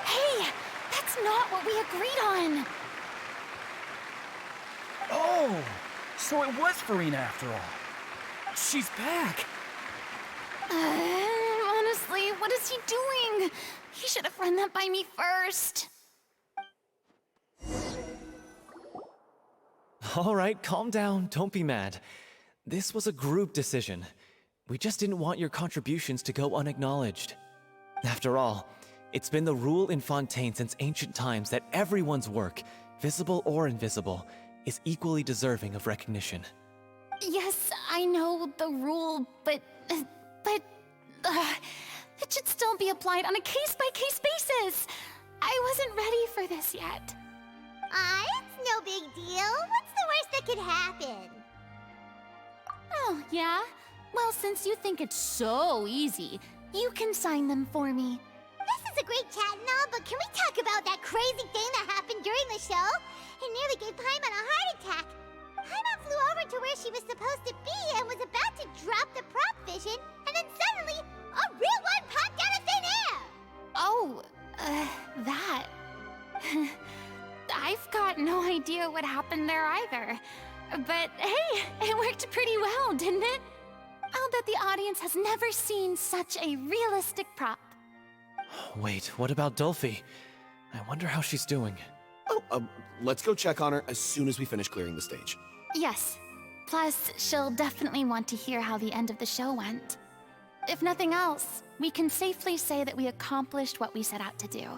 Hey, that's not what we agreed on! Oh, so it was Furina after all. She's back. Honestly, what is he doing? He should have run that by me first. All right, calm down, don't be mad. This was a group decision. We just didn't want your contributions to go unacknowledged. After all, it's been the rule in Fontaine since ancient times that everyone's work, visible or invisible, is equally deserving of recognition. Yes, I know the rule, but it should still be applied on a case-by-case basis. I wasn't ready for this yet. It's no big deal. What's the worst that could happen? Oh, yeah? Well, since you think it's so easy, you can sign them for me. This is a great chat and all, but can we talk about that crazy thing that happened during the show? It nearly gave Paimon a heart attack. Paimon flew over to where she was supposed to be and was about to drop the prop vision, and then suddenly, a real one popped out of thin air! Oh, that. I've got no idea what happened there either. But hey, it worked pretty well, didn't it? I'll bet the audience has never seen such a realistic prop. Wait, what about Dolphy? I wonder how she's doing. Oh, let's go check on her as soon as we finish clearing the stage. Yes. Plus, she'll definitely want to hear how the end of the show went. If nothing else, we can safely say that we accomplished what we set out to do.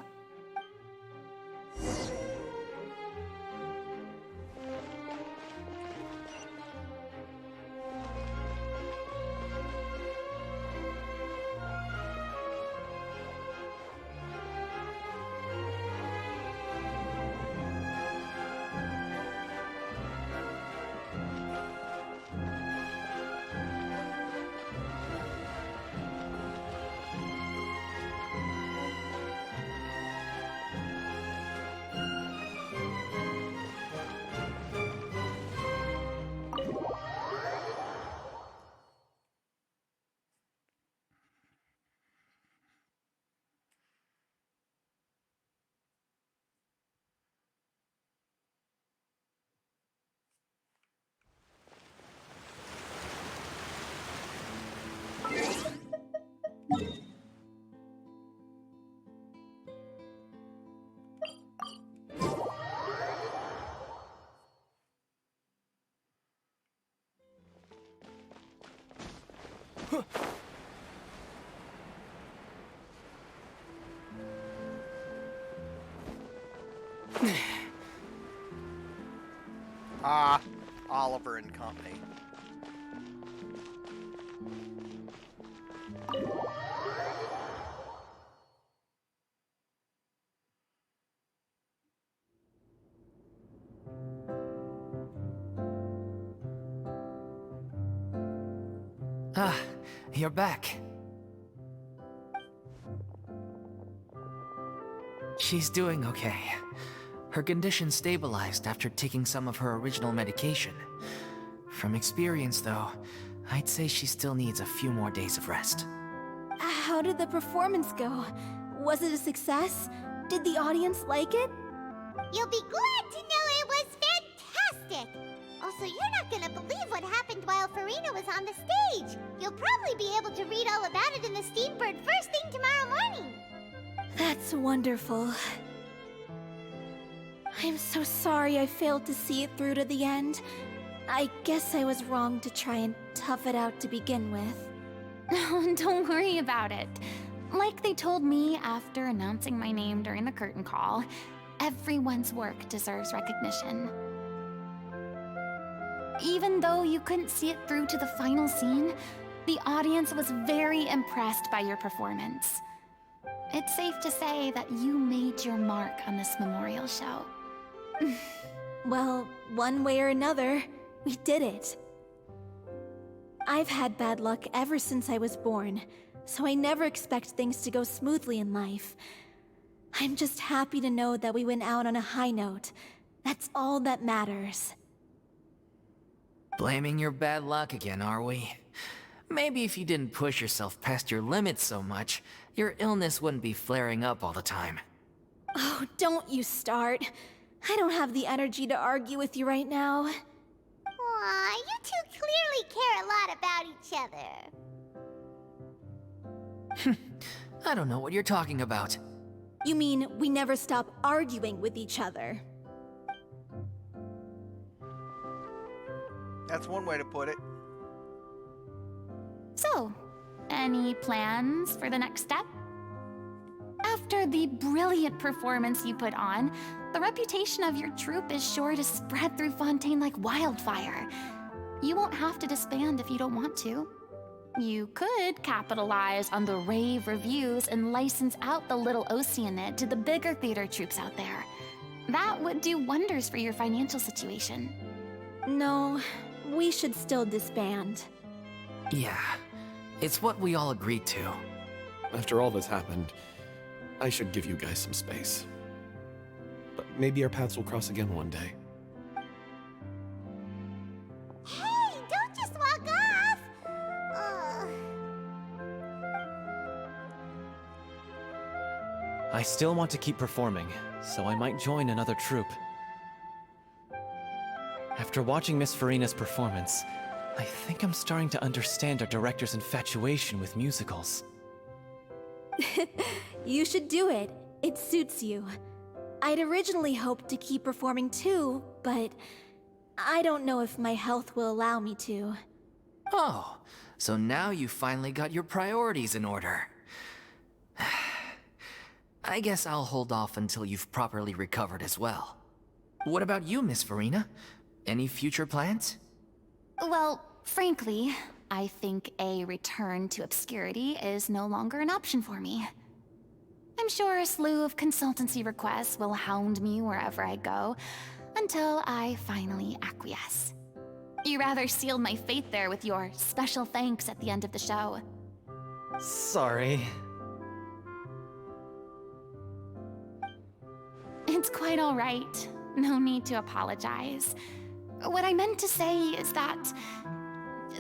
Oliver and company. Ah, you're back. She's doing okay. Her condition stabilized after taking some of her original medication. From experience, though, I'd say she still needs a few more days of rest. How did the performance go? Was it a success? Did the audience like it? You'll be glad to know it was fantastic! Also, you're not gonna believe what happened while Furina was on the stage. You'll probably be able to read all about it in the Steambird first thing tomorrow morning. That's wonderful. I'm so sorry I failed to see it through to the end. I guess I was wrong to try and tough it out to begin with. Oh, don't worry about it. Like they told me after announcing my name during the curtain call, everyone's work deserves recognition. Even though you couldn't see it through to the final scene, the audience was very impressed by your performance. It's safe to say that you made your mark on this memorial show. Well, one way or another, we did it. I've had bad luck ever since I was born, so I never expect things to go smoothly in life. I'm just happy to know that we went out on a high note. That's all that matters. Blaming your bad luck again, are we? Maybe if you didn't push yourself past your limits so much, your illness wouldn't be flaring up all the time. Oh, don't you start. I don't have the energy to argue with you right now. Aw, you two clearly care a lot about each other. I don't know what you're talking about. You mean we never stop arguing with each other? That's one way to put it. So, any plans for the next step? After the brilliant performance you put on, the reputation of your troupe is sure to spread through Fontaine like wildfire. You won't have to disband if you don't want to. You could capitalize on the rave reviews and license out the Little Oceanid to the bigger theater troupes out there. That would do wonders for your financial situation. No, we should still disband. Yeah, it's what we all agreed to. After all that's happened, I should give you guys some space. But maybe our paths will cross again one day. Hey, don't just walk off! I still want to keep performing, so I might join another troupe. After watching Miss Furina's performance, I think I'm starting to understand our director's infatuation with musicals. You should do it. It suits you. I'd originally hoped to keep performing too, but I don't know if my health will allow me to. Oh, so now you finally got your priorities in order. I guess I'll hold off until you've properly recovered as well. What about you, Miss Furina? Any future plans? Well, frankly, I think a return to obscurity is no longer an option for me. I'm sure a slew of consultancy requests will hound me wherever I go, until I finally acquiesce. You rather sealed my fate there with your special thanks at the end of the show. Sorry. It's quite all right. No need to apologize. What I meant to say is that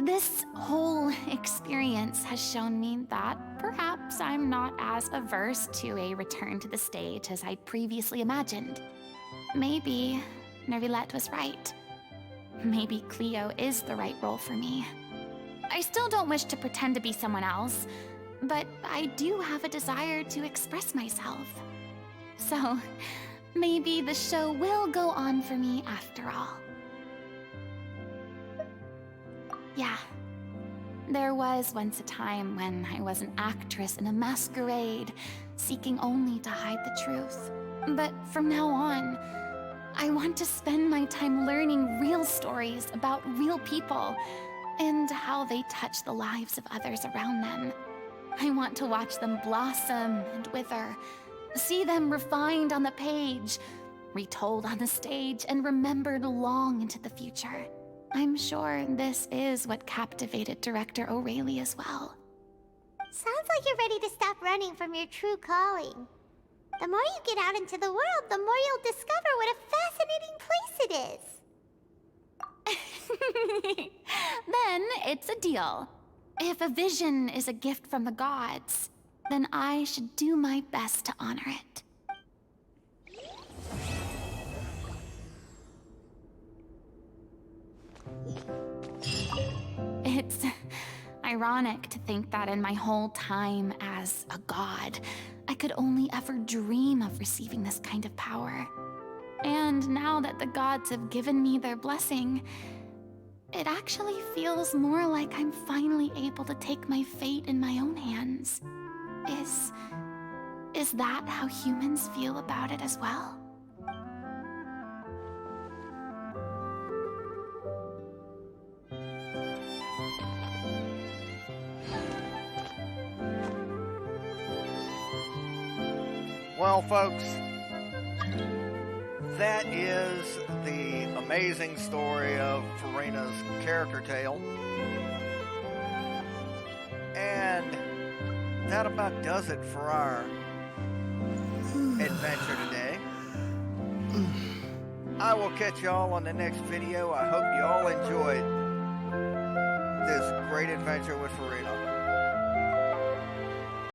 this whole experience has shown me that perhaps I'm not as averse to a return to the stage as I'd previously imagined. Maybe Nervilette was right. Maybe Cleo is the right role for me. I still don't wish to pretend to be someone else, but I do have a desire to express myself. So, maybe the show will go on for me after all. Yeah. There was once a time when I was an actress in a masquerade, seeking only to hide the truth. But from now on, I want to spend my time learning real stories about real people and how they touch the lives of others around them. I want to watch them blossom and wither, see them refined on the page, retold on the stage, and remembered long into the future. I'm sure this is what captivated director O'Reilly as well. Sounds like you're ready to stop running from your true calling. The more you get out into the world, the more you'll discover what a fascinating place it is. Then it's a deal. If a vision is a gift from the gods, then I should do my best to honor it. It's ironic to think that in my whole time as a god, I could only ever dream of receiving this kind of power. And now that the gods have given me their blessing, it actually feels more like I'm finally able to take my fate in my own hands. Is that how humans feel about it as well? Well, folks, that is the amazing story of Furina's character tale. And that about does it for our adventure today. I will catch y'all on the next video. I hope you all enjoyed this great adventure with Furina.